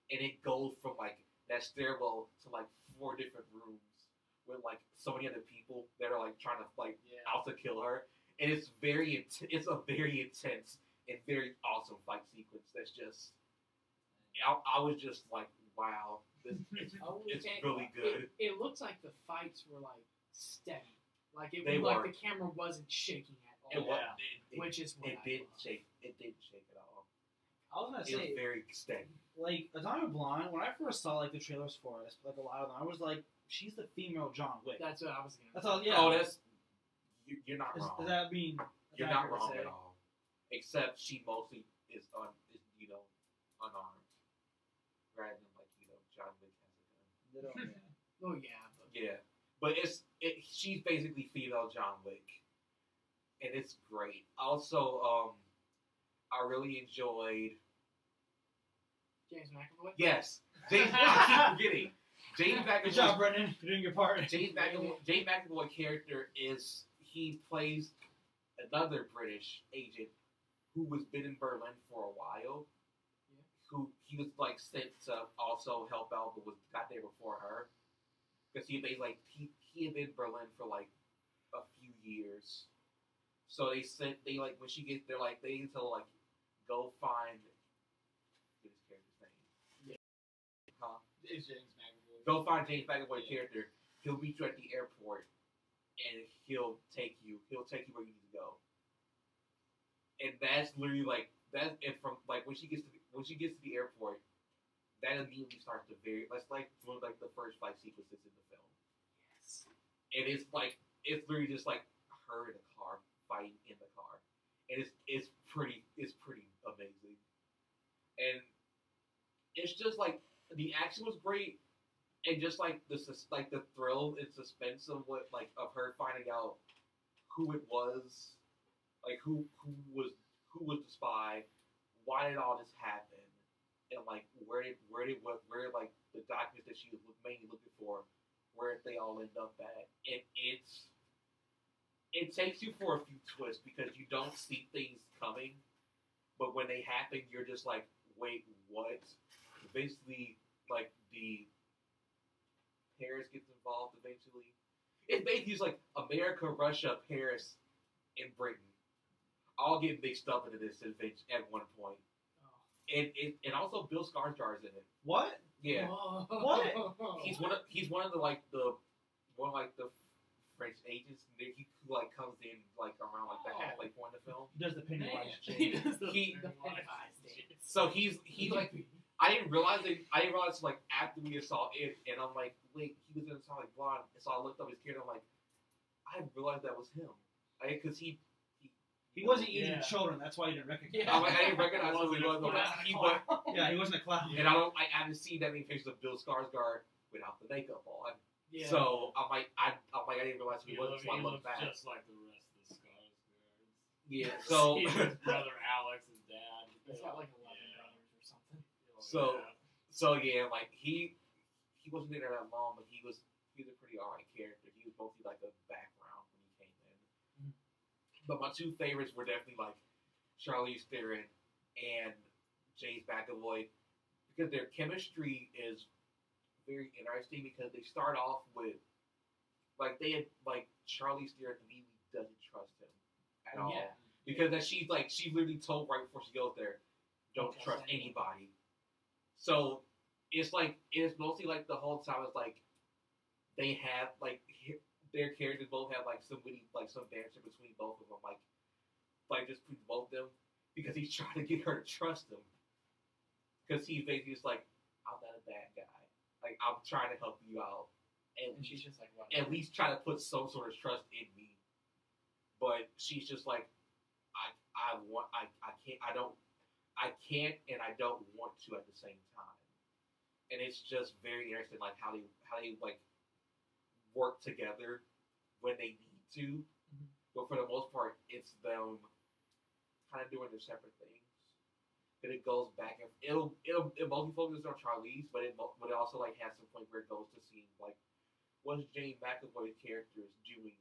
and it goes from like that stairwell to like 4 different rooms with like so many other people that are like trying to out to kill her. And it's a very intense and very awesome fight sequence. That's just, I was just like, wow, it's really good. It looks like the fights were like steady, like the camera wasn't shaking at all. Which is what it didn't shake at all. I was gonna say it was very steady. Like Atomic Blonde, when I first saw like the trailers for it, like a lot of them, I was like, she's the female John Wick. That's what I was gonna. That's all. Yeah. Oh, you're not wrong. Does that mean you're not wrong at all? Except she mostly is unarmed, rather than John Wick has a gun. Oh yeah. Yeah, but she's basically female John Wick, and it's great. Also, I really enjoyed James McAvoy. Yes, James. I keep forgetting. James McAvoy. Good job, Brendan. You're doing your part. James McAvoy character he plays another British agent who was been in Berlin for a while. Yeah. Who he was sent to also help out, but got there before her because he had been in Berlin for a few years. So when she gets there they need to go find his character's name. Yeah. Huh? It's James McAvoy. Go find James McAvoy's character. He'll meet you at the airport, and he'll take you where you need to go. And that's literally that. And from when she gets to the airport, that immediately starts that's one of the first fight sequences in the film. Yes. And it's literally just her in the car fighting in the car, and it's pretty amazing. And it's just the action was great. And just the thrill and suspense of of her finding out who it was, who was the spy, why did all this happen, and where the documents that she was mainly looking for, where they all end up at, and it takes you for a few twists because you don't see things coming, but when they happen, you're just like, wait, what? Basically, the Paris gets involved eventually. It basically is America, Russia, Paris, and Britain all get mixed up into this at one point. Oh. And also Bill Skarsgård's in it. What? Yeah. Oh. What? He's one of the French agents. And he like comes in like around like the halfway point of the film. He does the Pennywise He Jake. does the He- Pennywise Jake. So he like I didn't realize like after we saw it, and I'm like, wait, he was in Sonic Blonde. And so I looked up his character. I'm like, I realized that was him. Because he wasn't eating Yeah. children. That's why you didn't recognize. Yeah. him. I'm like, I didn't recognize who he was. He was, Yeah, he wasn't a clown. and I haven't seen that many pictures of Bill Skarsgård without the makeup on. Yeah. So I'm like, I didn't realize who he was. So I He looked looks back. just like the rest of the Skarsgårds. Yeah. So His brother Alex, his dad. He's got like 11 brothers or something. So yeah, like he wasn't in there that long, but he was a pretty alright character. He was mostly like a background when he came in. Mhm. But my two favorites were definitely like Charlize Theron and James McAvoy because their chemistry is very interesting because they start off with like Charlize Theron immediately doesn't trust him at all. Yeah. Because that she's literally told right before she goes there, don't trust anybody. So it's mostly like the whole time it's like they have like their characters both have like some banter between both of them, like just between both of them because he's trying to get her to trust him because he's basically just like, I'm not a bad guy, like I'm trying to help you out, And she's just like, what? at least try to put some sort of trust in me, but she's just like, I can't and I don't want to at the same time. And it's just very interesting, like how they like work together when they need to. Mhm. But for the most part, it's them kind of doing their separate things. And it goes back and it mostly focuses on Charlize, but it also like has some point where it goes to seeing like what James McAvoy's character is doing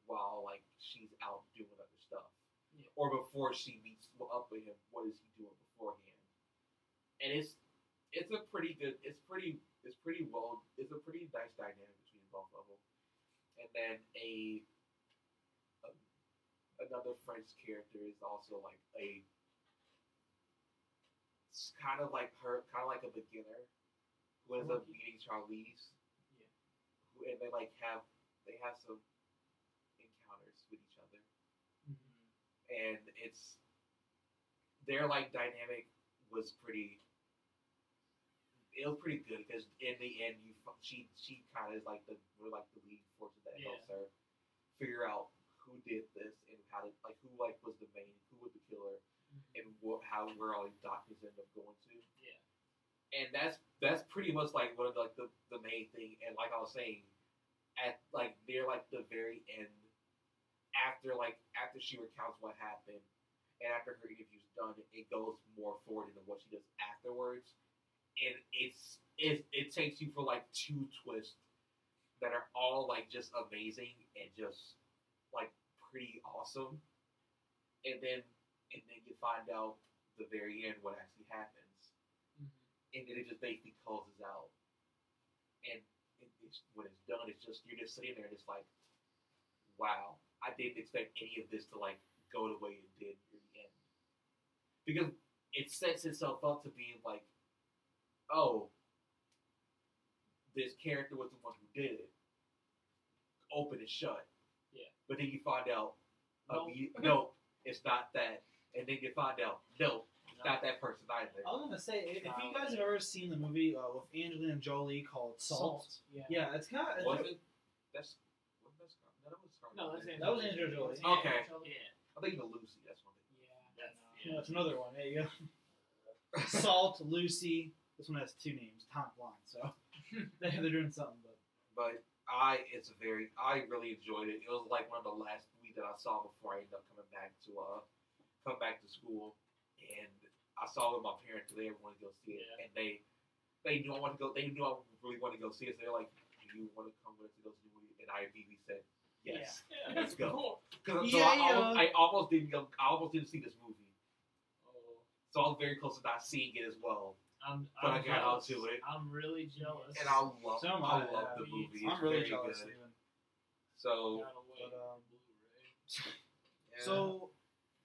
while like she's out doing other stuff. Yeah. Or before she meets up with him, what is he doing beforehand? And it's a pretty nice dynamic between both of them. And then another French character is also like it's kind of like a beginner who ends up meeting Charlize. Yeah. And they have some encounters with each other. Mm-hmm. And their like dynamic was pretty good because in the end she kind of is like the lead force that helps her figure out who did this and how to like who like was the main, who was the killer, and where all these doctors end up going to. Yeah. And that's pretty much like one of the main thing. And like I was saying, at like near like the very end, after she recounts what happened, and after her interview's done, it goes more forward into what she does afterwards, and it takes you for like two twists that are all like just amazing and just like pretty awesome, and then you find out the very end what actually happens, and then it just basically closes out, and when it's done, it's just you're just sitting there and it's like, wow, I didn't expect any of this to like go the way it did in the end, because it sets itself up to being like, oh, this character was the one who did it, open and shut. Yeah. But then you find out, Nope. no, it's not that, and then you find out, no, it's not that person either. I was gonna say, if you guys have ever seen the movie with Angelina Jolie called Salt, Yeah. it's kind of Was it? That was No, that's That was Angelina Jolie. Okay. Yeah. I think the Lucy. That's one thing. that's another one. There you go. Salt, Lucy. This one has two names, Tom Blonde. So they're doing something, But I really enjoyed it. It was like one of the last movies that I saw before I ended up coming back to school, and I saw it with my parents because they wanted to go see it, and they knew I wanted to go. They knew I really wanted to go see it. So they're like, "Do you want to come with us to go see the movie?" And I immediately said, "Yes, let's go." Cool. I almost didn't go. I almost didn't see this movie, so I was very close to not seeing it as well. But I got jealous. onto it. I'm really jealous. And I love I the movie. I'm It's really very jealous. good. Even. So, Gotta wait. Blu-ray. yeah. So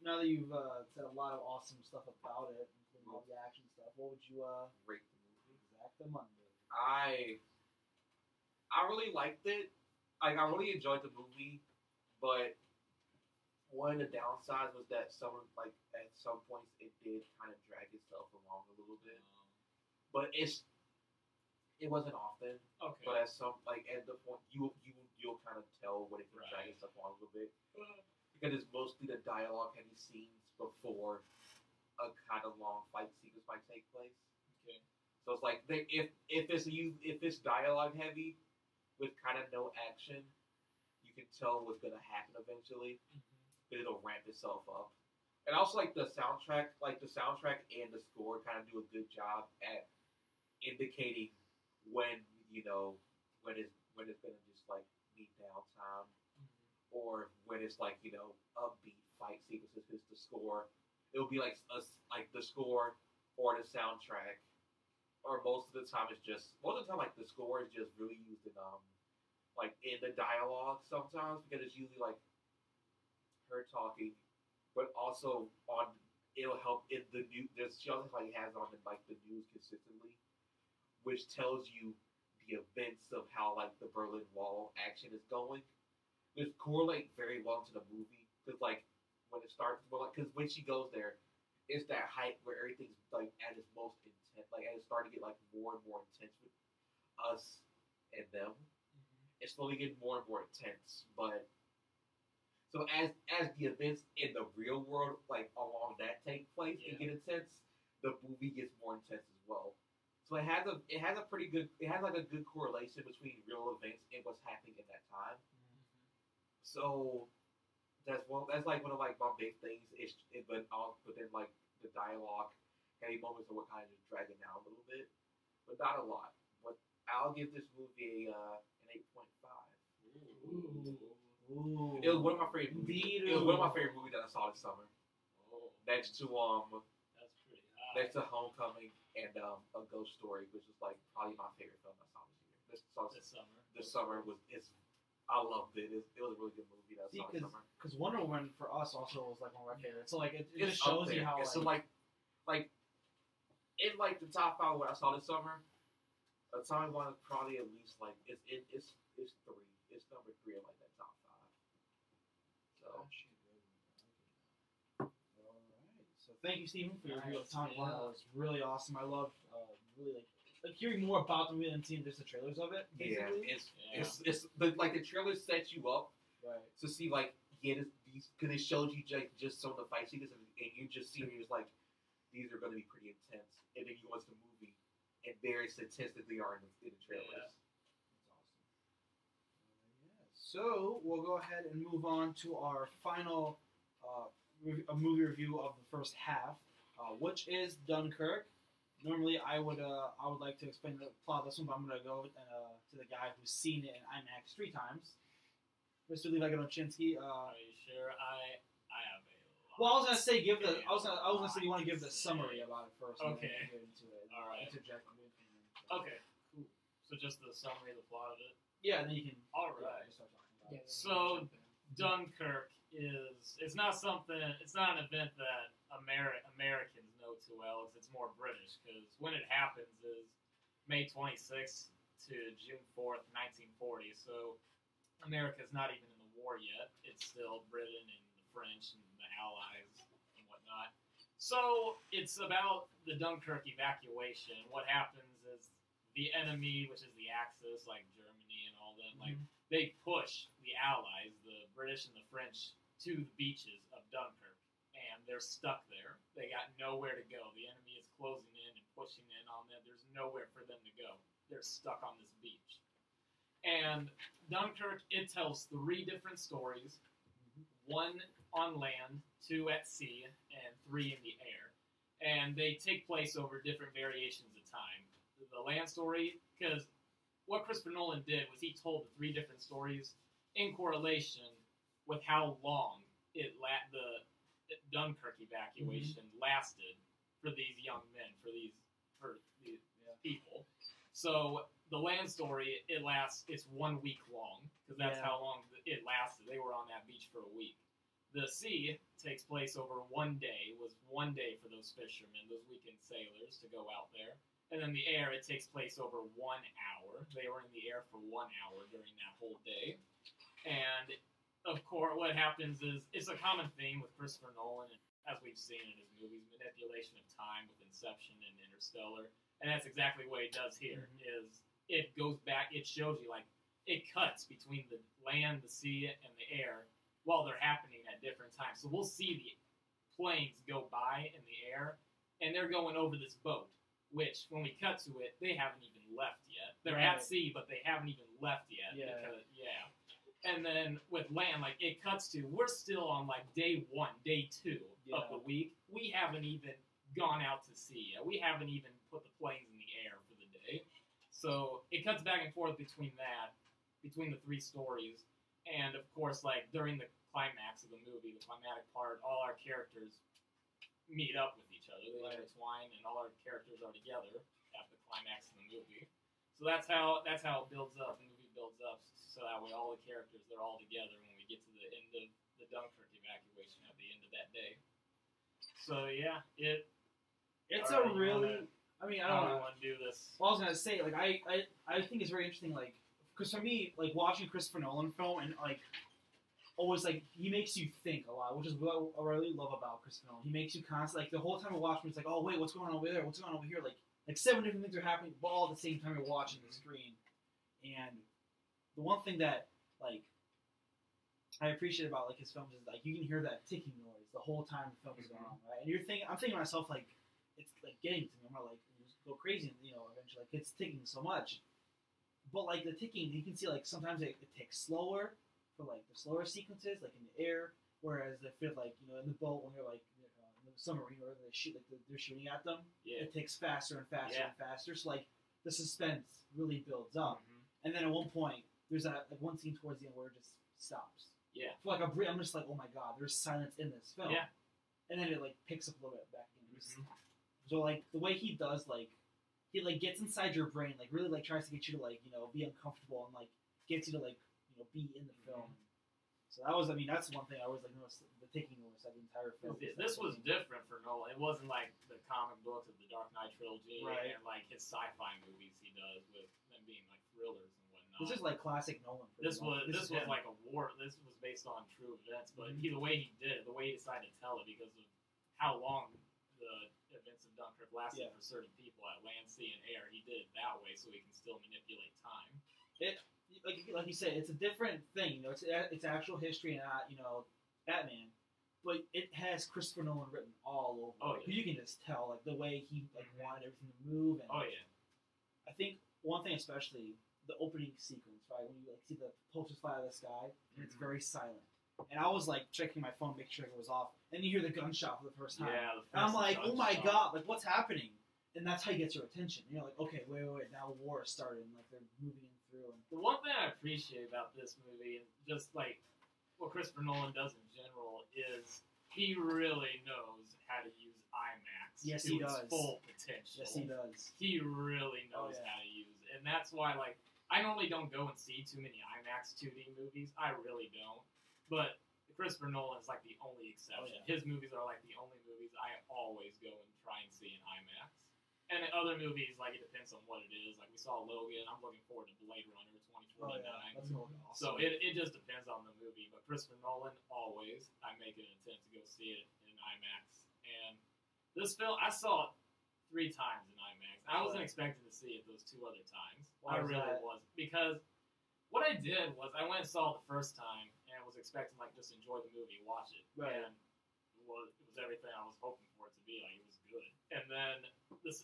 now that you've said a lot of awesome stuff about it, including all the action stuff, what would you rate the movie. exact the Monday? I really liked it. like I really enjoyed the movie, but one of the downsides was that at some points it did kind of drag itself along a little bit. But it wasn't often. Okay. But at the point you'll kind of tell when it can drag itself on a little bit because it's mostly the dialogue heavy scenes before a kind of long fight sequence might take place. Okay. So it's like if it's dialogue heavy with kind of no action, you can tell what's gonna happen eventually. But it'll ramp itself up. And also the soundtrack and the score kind of do a good job at indicating when when it's gonna just be downtime or when it's upbeat fight sequences. Because it'll be the score or the soundtrack, or most of the time the score is just really used in the dialogue sometimes because it's usually her talking, but also it'll help in the news. She also has on the news consistently, which tells you the events of how the Berlin Wall action is going. Which correlate very well to the movie because when it starts, because when she goes there, it's that height where everything's at its most intense, and it's starting to get more and more intense with us and them. It's slowly getting more and more intense, but so as the events in the real world along that take place and get intense, the movie gets more intense as well. So it has a good correlation between real events and what's happening in that time. So that's one of my big things but then the dialogue heavy moments are what kind of just drag it down a little bit, but not a lot. But I'll give this movie an 8.5. Ooh. It was one of my favorite movies. It was one of my favorite movies that I saw this summer. Next to That's pretty high. next to Homecoming and A Ghost Story, which was probably my favorite film I saw this year. This summer I loved it. It was a really good movie that I saw this summer. Because Wonder Woman for us also was one of my favorites. So it It's just shows you how so in the top 5 what I saw this summer, Atomic Blonde is probably at least it's 3. It's number 3 in that top 5. So. Alright. So thank you, Stephen, for your review of Atomic Blonde. That was really awesome. I love really hearing more about the movie than seeing just the trailers of it. Basically. It's the trailers set you up to see because it shows you just some of the fight scenes and you just see these these are going to be pretty intense, and then you watch the movie and very statistically are in the trailers. That's awesome. So we'll go ahead and move on to our final movie review of the first half, which is Dunkirk. Normally, I would like to explain the plot of this one, but I'm going to go to the guy who's seen it in IMAX 3 times, Mr. Levi Gonochinsky. Are you sure? I have a. Well, I was gonna say I was gonna say you want to give the summary about it first. Okay. And then get into it. All right. Interject. Okay. Cool. So just the summary of the plot of it. Yeah, and then you can. All right. Start talking about it. So Dunkirk it's not an event that Americans know too well. It's more British because when it happens is May 26th to June 4th, 1940. So America's not even in the war yet. It's still Britain and the French and the Allies and whatnot. So it's about the Dunkirk evacuation. What happens is the enemy, which is the Axis, like Germany and all them, they push the Allies, the British and the French, to the beaches of Dunkirk, and they're stuck there. They got nowhere to go. The enemy is closing in and pushing in on them. There's nowhere for them to go. They're stuck on this beach. And Dunkirk, it tells 3 different stories, 1 on land, 2 at sea, and 3 in the air. And they take place over different variations of time. The land story, because what Christopher Nolan did was he told the 3 different stories in correlation with how long the Dunkirk evacuation lasted for these young men, for these people. So the land story, it's 1 week long, because that's how long it lasted. They were on that beach for a week. The sea takes place over 1 day. It was 1 day for those fishermen, those weekend sailors, to go out there. And then the air, it takes place over 1 hour. They were in the air for 1 hour during that whole day. And, of course, what happens is, it's a common theme with Christopher Nolan, as we've seen in his movies, manipulation of time with Inception and Interstellar. And that's exactly what he does here, is it goes back, it shows you, like, it cuts between the land, the sea, and the air while they're happening at different times. So we'll see the planes go by in the air, and they're going over this boat, which, when we cut to it, they haven't even left yet. They're at sea, but they haven't even left yet. And then with land, like, it cuts to, we're still on, like, day 1, day 2 of the week. We haven't even gone out to sea yet. We haven't even put the planes in the air for the day. So it cuts back and forth between the 3 stories. And, of course, like, during the climax of the movie, the climatic part, all our characters meet up with each other. They intertwine, and all our characters are together at the climax of the movie. So that's how it builds up. The movie builds up, so that way all the characters, they're all together when we get to the end of the Dunkirk evacuation at the end of that day. So yeah, it's a really. I mean, I don't know. Want to do this. Well, I was gonna say, like, I think it's very interesting, like, because for me, like, watching Christopher Nolan film and like, always, like, he makes you think a lot, which is what I really love about Christopher Nolan. He makes you constantly, like, the whole time I watch him, it's like, oh wait, what's going on over there? What's going on over here? Like 7 different things are happening, but all at the same time you're watching the screen. And the one thing that, like, I appreciate about, like, his films is, like, you can hear that ticking noise the whole time the film is going on, right? And I'm thinking to myself, like, it's, like, getting to me. I'm like, just go crazy, and, eventually, like, it's ticking so much. But, like, the ticking, you can see, like, sometimes it ticks slower for, like, the slower sequences, like, in the air, whereas if it, like, in the boat, when you're, like, in the submarine, or they shoot, like, they're shooting at them, it ticks faster and faster and faster. So, like, the suspense really builds up. And then at one point, there's like, one scene towards the end where it just stops. Yeah. For, like, a brief, I'm just like, oh my god, there's silence in this film. Yeah. And then it, like, picks up a little bit back in. So, like, the way he does, like, he, like, gets inside your brain, like, really, like, tries to get you to, like, be uncomfortable, and, like, gets you to, like, be in the film. So that was, I mean, that's one thing I always, like, noticed, the taking notice of the entire film. This was different for Nolan. It wasn't like the comic books of the Dark Knight trilogy, and, like, his sci-fi movies he does with them being, like, thrillers and whatnot. This is, like, classic Nolan. This was like a war. This was based on true events, but the way he did it, the way he decided to tell it, because of how long the events of Dunkirk lasted for certain people at land, sea, and air, he did it that way so he can still manipulate time. Like you said, it's a different thing. It's actual history and not, Batman, but it has Christopher Nolan written all over it. You can just tell, like, the way he, like, wanted everything to move. And I think one thing especially, the opening sequence, right, when you, like, see the posters fly out of the sky, and it's very silent. And I was, like, checking my phone, making sure it was off, and you hear the gunshot for the first time. Yeah, and I'm like, oh my god, like, what's happening? And that's how he gets your attention. You're like, okay, wait, now war is started, and, like, they're moving in through. And the one thing I appreciate about this movie, and just, like, what Christopher Nolan does in general, is he really knows how to use IMAX to its full potential. Yes, he does. He really knows how to use it. And that's why, like, I normally don't go and see too many IMAX 2D movies. I really don't. But Christopher Nolan is, like, the only exception. His movies are, like, the only movies I always go and try and see in IMAX. And in other movies, like, it depends on what it is. Like, we saw Logan. I'm looking forward to Blade Runner 2049. That's awesome. So it just depends on the movie. But Christopher Nolan, always, I make it an intent to go see it in IMAX. And this film, I saw it 3 times in IMAX. I wasn't expecting to see it those 2 other times. I really wasn't. Because what I did was I went and saw it the first time and was expecting, like, just enjoy the movie, watch it. Right. And it was everything I was hoping for it to be. Like, it was good. And then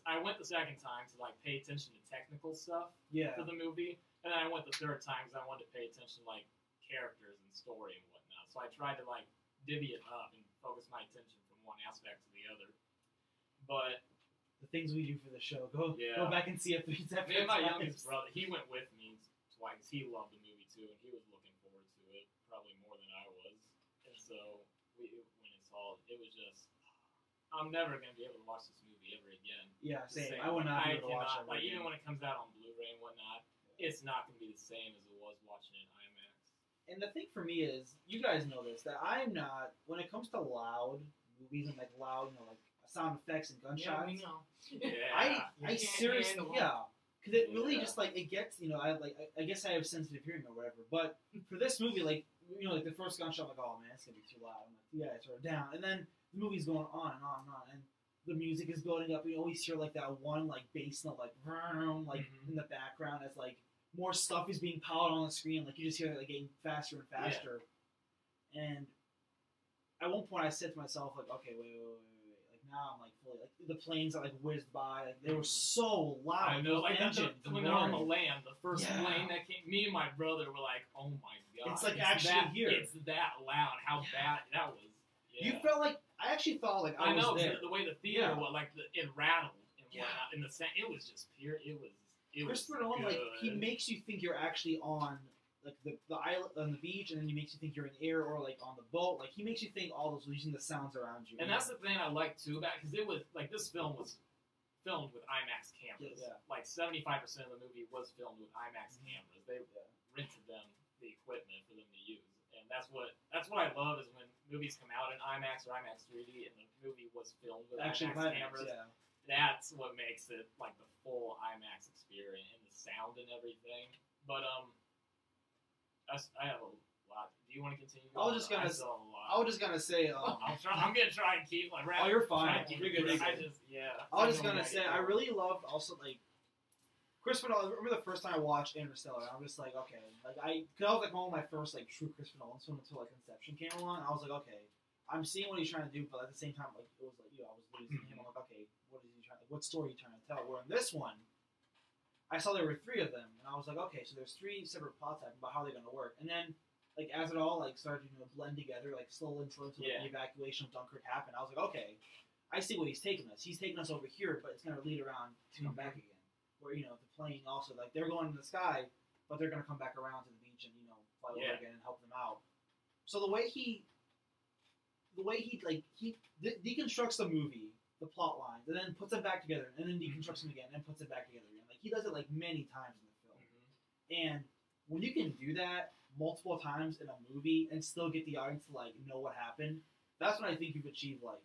I went the second time to, like, pay attention to technical stuff for the movie. And then I went the third time because I wanted to pay attention to, like, characters and story and whatnot. So I tried to, like, divvy it up and focus my attention from one aspect to the other. But the things we do for the show, go back and see it 3 times. Me and my youngest brother, he went with me twice. He loved the movie too, and he was looking forward to it probably more than I was. And so when it saw it, it was just, I'm never going to be able to watch this movie ever again. Yeah, same. I would not be able to watch it. Like, even when it comes out on Blu-ray and whatnot, it's not going to be the same as it was watching it in IMAX. And the thing for me is, you guys know this, that I'm not, when it comes to loud movies and, like, loud, like, a sound effects and Yeah, gunshots. we know. Yeah. You I can't seriously, handle 'em. yeah, because it really Yeah. just like it gets, I guess I have sensitive hearing or whatever. But for this movie, like like the first gunshot, I'm like, oh man, it's gonna be too loud. I'm like, yeah, it's sort of down, and then the movie's going on and on and on, and the music is building up. You always hear like that one like bass note like vroom, like in the background as like more stuff is being piled on the screen. Like you just hear it like getting faster and faster. And at one point, I said to myself like, okay, wait. Like now I'm like fully like the planes that like whizzed by. Like they were so loud. I know, like engines when they're on the roaring. land, the first Yeah. plane that came. Me and my brother were like, "Oh my god!" It's like actually here. It's that loud. How bad that was. Yeah. You felt like I actually felt like I know was there. the way the theater Yeah. was, like it rattled and Yeah. whatnot. In the it was just pure. It was. Christopher Nolan, like he makes you think you're actually on like the island on the beach, and then he makes you think you're in the air or like on the boat. Like he makes you think all those using the sounds around you. And that's the thing I like too about because it was like this film was filmed with IMAX cameras. Yeah. Like 75% of the movie was filmed with IMAX cameras. They rented them the equipment for them to use, and that's what I love is when movies come out in IMAX or IMAX 3D, and the movie was filmed with actually IMAX cameras. Yeah. That's what makes it like the full IMAX experience and the sound and everything. But I have a lot. Do you want to continue? I was just gonna say. I'm gonna try and keep my rap. Oh, you're fine. Try and keep You're good, it- you're I good. just yeah. I was just gonna say I really loved also like Christopher Nolan. I remember the first time I watched Interstellar. I was just like, okay, like cause I was like one of my first like true Christopher Nolan films until like Inception came along. I was like, okay, I'm seeing what he's trying to do, but at the same time, like it was like I was losing him. I'm like, okay, what is he trying? What story are you trying to tell? Where in this one, I saw there were 3 of them, and I was like, okay, so there's 3 separate plots about how they're gonna work, and then. Like as it all like started to blend together, like slowly until the evacuation of Dunkirk happened, I was like, okay, I see what he's taking us. He's taking us over here, but it's gonna lead around to come back again. Where the plane also like they're going in the sky, but they're gonna come back around to the beach and fly over again and help them out. So the way he deconstructs the movie, the plot lines, and then puts them back together, and then deconstructs them again and puts it back together again. Like he does it like many times in the film, and when you can do that multiple times in a movie and still get the audience to like know what happened, that's when I think you've achieved like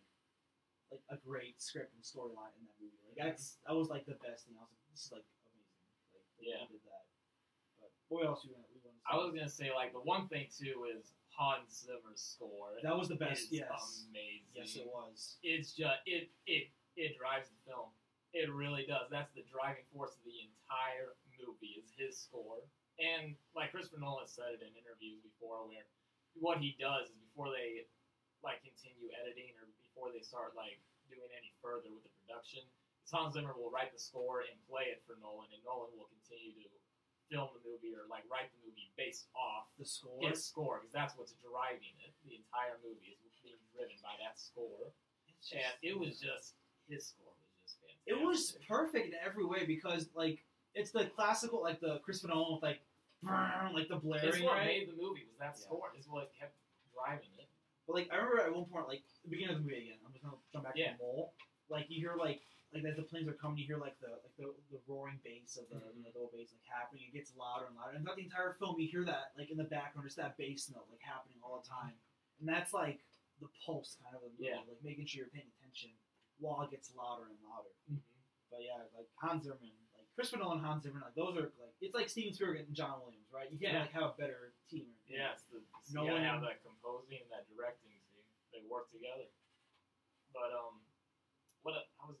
a great script and storyline in that movie. Like that was like the best thing. I was like, this is like amazing. Like they did that. But what else we want to say? I was gonna say like the one thing too is Hans Zimmer's score. That was the best. Is yes, amazing. Yes, it was. It's just it drives the film. It really does. That's the driving force of the entire movie is his score. And like Christopher Nolan said it in interviews before, where what he does is before they like continue editing or before they start like doing any further with the production, Hans Zimmer will write the score and play it for Nolan, and Nolan will continue to film the movie or like write the movie based off The score. his score because that's what's driving it. The entire movie is being driven by that score, and it was just his score was just fantastic. It was perfect in every way because like. It's the classical, like the Christopher Nolan with like the blaring. It's what right? made the movie was that score. It's what kept driving it. But like I remember at one point, like the beginning of the movie again. I'm just gonna jump back to the mole. Like you hear like as the planes are coming, you hear like the roaring bass of the the old bass like happening. It gets louder and louder. And throughout the entire film, you hear that like in the background, just that bass note like happening all the time. And that's like the pulse kind of the movie, like making sure you're paying attention while it gets louder and louder. But yeah, like Hans Zimmer. Christopher Nolan, Hans Zimmer, like those are like it's like Steven Spielberg and John Williams, right? You can't like have a better team. Yeah, you gotta have that composing and that directing team. They work together. But I was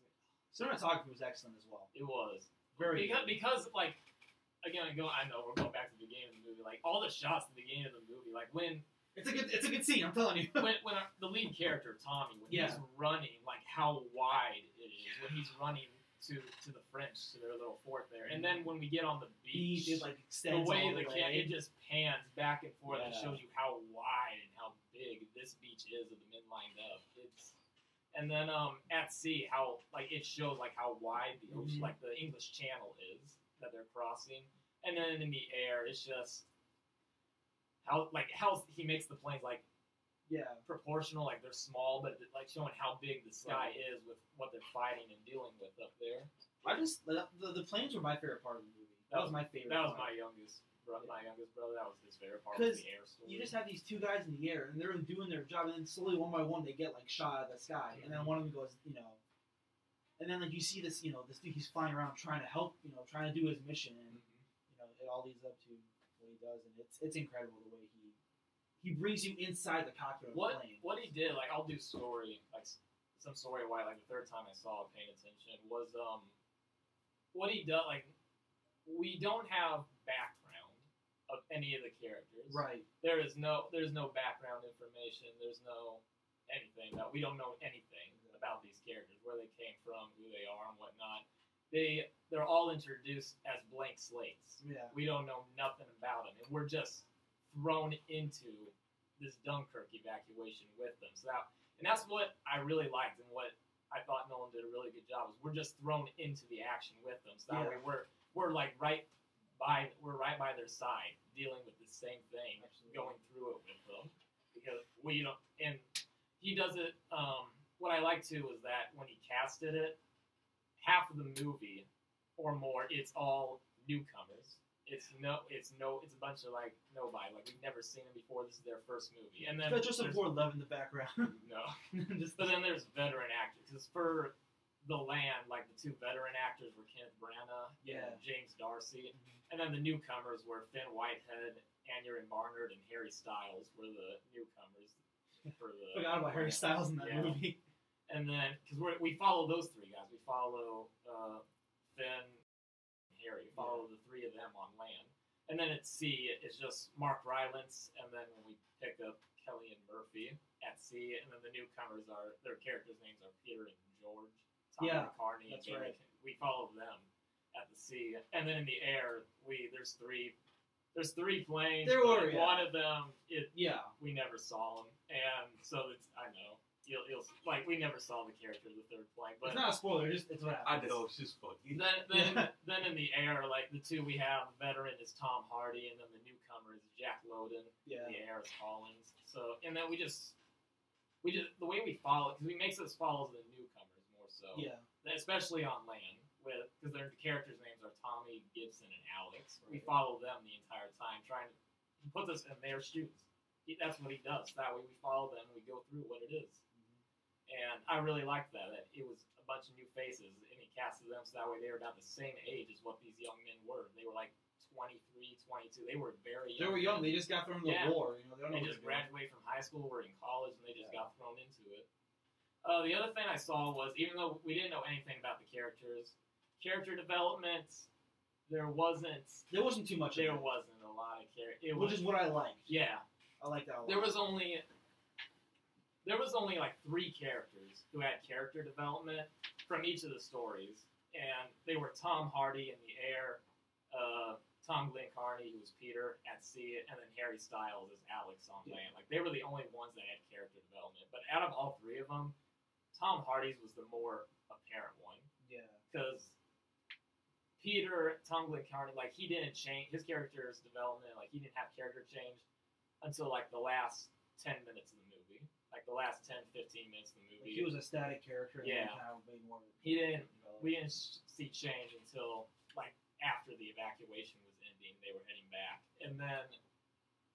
cinematography was excellent as well. It was very because like again I know we're going back to the beginning of the movie. Like all the shots at the beginning of the movie, like when it's a good scene. I'm telling you. when the lead character Tommy, when he's running, like how wide it is when he's running. To the French, to their little fort there, and then when we get on the beach, it like the way it just pans back and forth and shows you how wide and how big this beach is with the men lined up. And then at sea, how like it shows like how wide the ocean, like the English Channel is that they're crossing, and then in the air, it's just how he makes the planes like. Yeah, proportional, like they're small, but like showing how big the sky is with what they're fighting and dealing with up there. I just the planes were my favorite part of the movie. That was my favorite. That was part. my youngest brother. That was his favorite part. Because Was the air story. you just have these two guys in the air, and they're doing their job, and then slowly, one by one, they get like shot out of the sky, and then one of them goes, and then like you see this, this dude, he's flying around trying to help, trying to do his mission, and it all leads up to what he does, and it's incredible the way he brings you inside the cockpit of the plane. What he did, like I'll do story, like some story why like the third time I saw it, paying attention was what he does. Like we don't have background of any of the characters. Right. There's no background information. There's no anything that we don't know anything about these characters, where they came from, who they are, and whatnot. They're all introduced as blank slates. Yeah. We don't know nothing about them, and we're just thrown into this Dunkirk evacuation with them. And that's what I really liked, and what I thought Nolan did a really good job is we're just thrown into the action with them. So that way we're like right by their side, dealing with the same thing, going through it with them, because we don't. And he does it. What I like too is that when he casted it, half of the movie or more, it's all newcomers. It's a bunch of like nobody. Like we've never seen them before. This is their first movie, and then just a poor love in the background. No, but then there's veteran actors. Because for The Land, like the two veteran actors were Kenneth Branagh and James Darcy, and then the newcomers were Finn Whitehead, Aneurin Barnard, and Harry Styles were the newcomers. Forgot about Harry Styles in that movie. And then because we follow those three guys, we follow Finn. We follow the three of them on land, and then at sea it's just Mark Rylance, and then when we pick up Kelly and Murphy at sea, and then the newcomers their characters' names are Peter and George, Tommy McCartney, and Barry. Right. We follow them at the sea, and then in the air there's three planes. There were one of them. We never saw them, and so I know. You'll like we never saw the character of the third plane, but it's not a spoiler. It's what happens. I know it's just funny. Then in the air, like the two we have, the veteran is Tom Hardy, and then the newcomer is Jack Lowden. Yeah. The air is Collins. So and then we just the way we follow, because we makes us follow the newcomers more so. Yeah. Especially on land, because their characters' names are Tommy, Gibson, and Alex. Right. We follow them the entire time, he puts us in their shoes. That's what he does. That way we follow them, we go through what it is. And I really liked that it was a bunch of new faces, and he casted them so that way they were about the same age as what these young men were. They were like 23, 22. They were very young. They were young. They just got from the war. They just graduated from high school, were in college, and they just got thrown into it. The other thing I saw was, even though we didn't know anything about the character development, there wasn't too much. There wasn't a lot of character. Which is what I liked. Yeah. I like that a lot. There was only like 3 characters who had character development from each of the stories, and they were Tom Hardy in the air, Tom Glencarney, who was Peter at sea, and then Harry Styles as Alex on land. Like they were the only ones that had character development. But out of all 3 of them, Tom Hardy's was the more apparent one. Yeah. Because Tom Glencarney, like he didn't change his character's development. Like he didn't have character change until like the last 10 minutes of the movie. Like the last 10, 15 minutes of the movie. Like he was a static character. And yeah. Kind of made more we didn't see change until like after the evacuation was ending. They were heading back. And then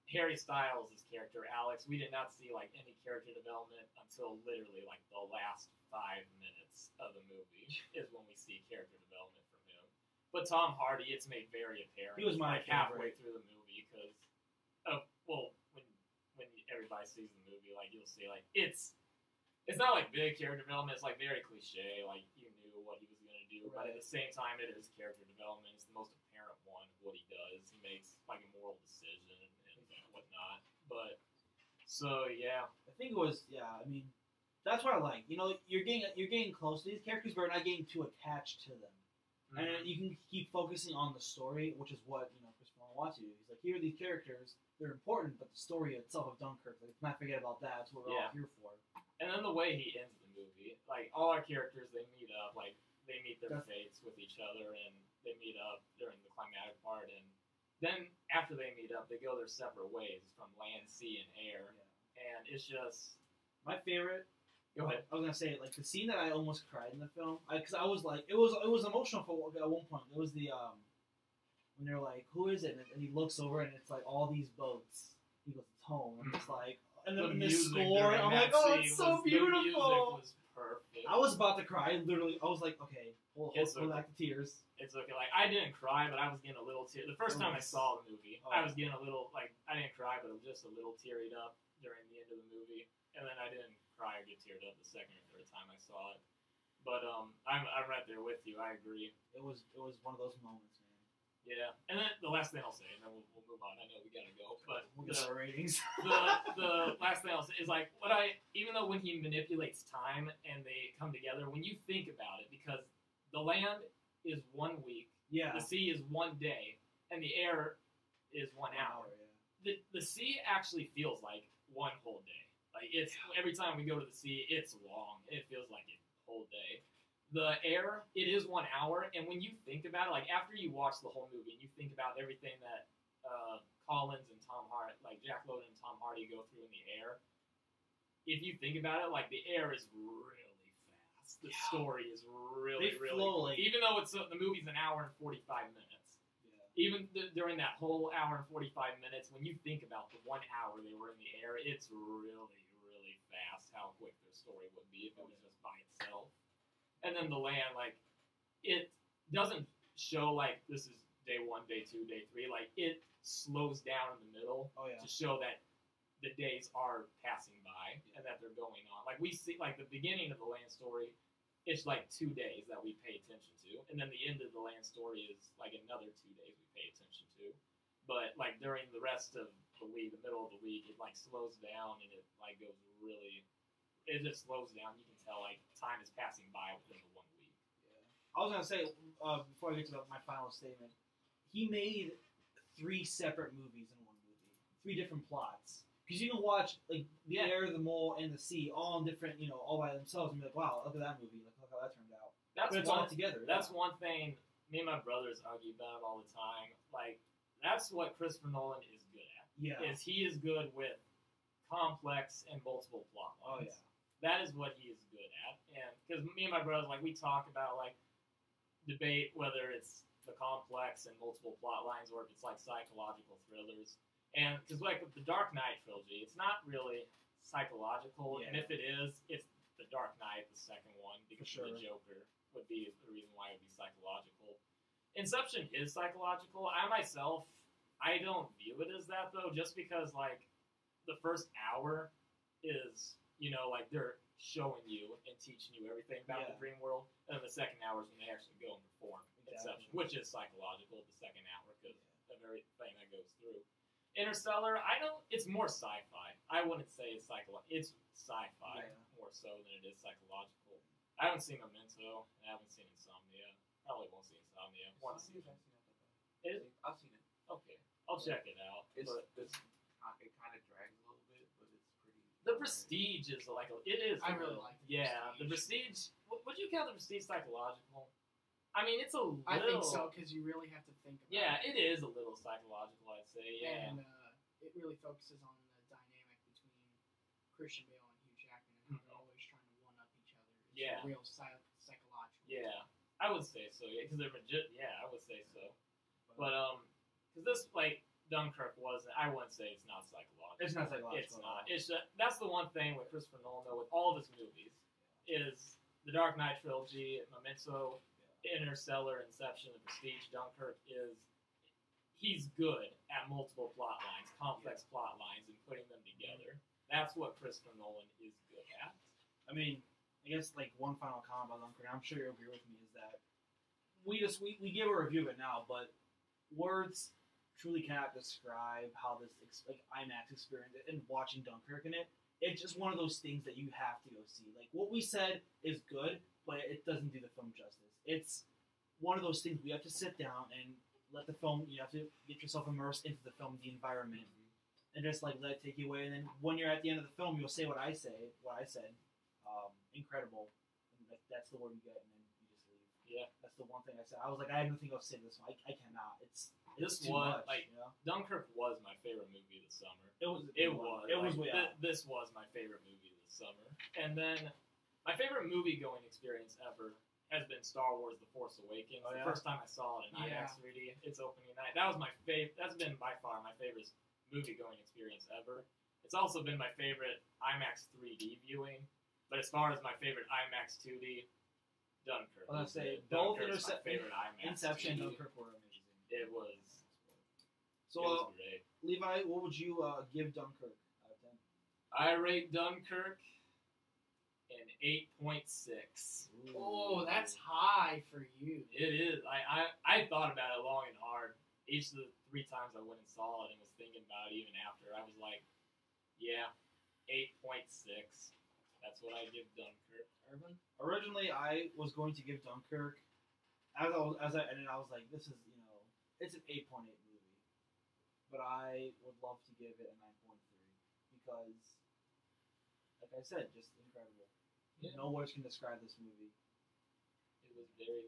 Harry Styles' character, Alex, we did not see like any character development until literally like the last 5 minutes of the movie is when we see character development from him. But Tom Hardy, it's made very apparent. He was my like halfway through the movie because when everybody sees the movie, like you'll see like it's not like big character development. It's like very cliche. Like you knew what he was gonna do, right. But at the same time, it is character development. It's the most apparent one of what he does. He makes like a moral decision and whatnot. But so yeah, I think it was I mean, that's what I like. You're getting close to these characters, but you're not getting too attached to them, and you can keep focusing on the story, which is what Christopher Nolan wants you to do. He's like, here are these characters. They're important, but the story itself of Dunkirk, let's not forget about that. That's what we're all here for. And then the way he ends the movie, like all our characters, they meet up, like they meet their fates with each other, and they meet up during the climatic part, and then after they meet up, they go their separate ways from land, sea, and air, and it's just my favorite. Go ahead. I was gonna say like the scene that I almost cried in the film, because I was like, it was emotional for at one point. It was the when they're like, "Who is it?" And he looks over and it's like all these boats. He goes, "It's home." I'm just like, and then the score, I'm like, "Oh, it's so beautiful." The music was perfect. I was about to cry. I was like, "Okay, hold back the tears." It's okay. Like, I didn't cry, but I was getting a little teary. The first time I saw the movie, I was getting a little, like, I didn't cry, but I was just a little tearied up during the end of the movie. And then I didn't cry or get teared up the second or third time I saw it. But I'm right there with you. I agree. It was one of those moments, man. Yeah. And then the last thing I'll say, and then we'll move on. I know we gotta go, but we'll get our ratings. the last thing I'll say is, like, even though when he manipulates time and they come together, when you think about it, because the land is 1 week, the sea is 1 day, and the air is 1 hour. The sea actually feels like one whole day. Like, it's every time we go to the sea, it's long. It feels like a whole day. The air, it is 1 hour, and when you think about it, like, after you watch the whole movie and you think about everything that Collins and Tom Hardy, like Jack Lowden and Tom Hardy go through in the air, if you think about it, like, the air is really fast. The story is really cool. Even though the movie's an hour and 45 minutes. Even during that whole hour and 45 minutes, when you think about the 1 hour they were in the air, it's really fast how quick their story would be if it was just by itself. And then the land, like, it doesn't show, like, this is day 1, day 2, day 3. Like, it slows down in the middle to show that the days are passing by and that they're going on. Like, we see, like, the beginning of the land story, it's like 2 days that we pay attention to, and then the end of the land story is like another 2 days we pay attention to. But, like, during the rest of the week, the middle of the week, it, like, slows down and it, like, goes really. It just slows down. You can tell, like, time is passing by within the 1 week. I was gonna say before I get to my final statement, he made 3 separate movies in one movie, 3 different plots. Because you can watch, like, the air, the mole, and the sea all in different, all by themselves, and be like, wow, look at that movie, like, look how that turned out. But it's all together. That's one thing me and my brothers argue about all the time. Like, that's what Christopher Nolan is good at. Yeah. Is he is good with complex and multiple plot lines. That is what he is good at. And because me and my brothers, like, we talk about, like, debate whether it's the complex and multiple plot lines or if it's like psychological thrillers. And because, like, with the Dark Knight trilogy, it's not really psychological, and if it is, it's the Dark Knight, the second one, because the Joker would be the reason why it would be psychological. Inception is psychological. I myself, I don't view it as that, though, just because, like, the first hour is, like, they're showing you and teaching you everything about the dream world, and then the second hour is when they actually go and perform Inception, which is psychological, the second hour, because of everything that goes through. Interstellar, it's more sci-fi. I wouldn't say it's psychological. It's sci-fi more so than it is psychological. I haven't seen Memento. I haven't seen Insomnia. Probably won't see Insomnia. I've seen it. I've seen it. Okay. I'll check it out. It kind of drags a little bit, but it's pretty. The Prestige is it is. I really like it. Yeah, the Prestige. Would you count the Prestige psychological? I mean, it's a little. I think so, because you really have to think about it. Yeah, it is a little psychological, I'd say. Yeah. And it really focuses on the dynamic between Christian Bale and Hugh Jackman and how they're always trying to one-up each other. It's real psychological. Yeah, I would say so. Yeah, because they're legit. Yeah, I would say so. But because this, like, Dunkirk wasn't. I wouldn't say it's not psychological. It's not psychological. It's not. It's that's the one thing with Christopher Nolan, though, with all of his movies, is the Dark Knight trilogy, Memento, Interstellar, Inception, The Prestige, Dunkirk, is he's good at multiple plot lines, complex plot lines, and putting them together. That's what Christopher Nolan is good at. I mean, I guess, like, one final comment about Dunkirk, I'm sure you'll agree with me, is that we give a review of it now, but words truly cannot describe how this IMAX experience and watching Dunkirk in it. It's just one of those things that you have to go see. Like, what we said is good, but it doesn't do the film justice. It's one of those things we have to sit down and let the film. You have to get yourself immersed into the film, the environment, and just, like, let it take you away. And then when you're at the end of the film, you'll say what I said. Incredible. And that's the word you get, and then you just leave. Yeah, that's the one thing I said. I was like, I have nothing else to say to this one. I cannot. It's too was much, like Dunkirk was my favorite movie this summer. It was way out. This was my favorite movie this summer, and then my favorite movie going experience ever has been Star Wars: The Force Awakens. Oh, yeah? The first time I saw it in IMAX 3D, its opening night. That was my favorite. That's been by far my favorite movie-going experience ever. It's also been my favorite IMAX 3D viewing. But as far as my favorite IMAX 2D, Dunkirk. I was gonna say both Dunkirk's my favorite IMAX Inception 2D. and Dunkirk were amazing. It was. So, it was great. Levi, what would you give Dunkirk out of 10? I rate Dunkirk an 8.6. Oh, that's high for you. It is. I thought about it long and hard. Each of the 3 times I went and saw it and was thinking about it even after. I was like, yeah, 8.6. That's what I give Dunkirk. Urban? Originally, I was going to give Dunkirk, and I was like, this is, it's an 8.8 movie. But I would love to give it a 9.3 because, like I said, just incredible. Yeah. No words can describe this movie. It was very good.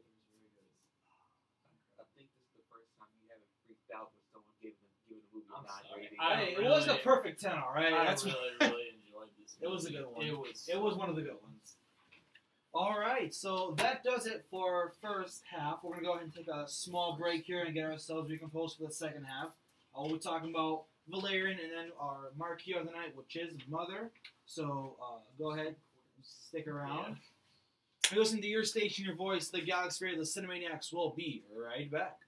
I think this is the first time you haven't freaked out when someone giving the movie a I'm 9 sorry. rating. Hey, it really- wasn't a perfect 10, all right? I That's really enjoyed this movie. It was a good one. It It was one of the good ones. All right, so that does it for first half. We're going to go ahead and take a small break here and get ourselves recomposed for the second half. We're talking about Valerian and then our marquee of the night, which is Mother. So go ahead, stick around. You're listening to your station, your voice, the Galaxy Radio, the CineManiacs will be right back.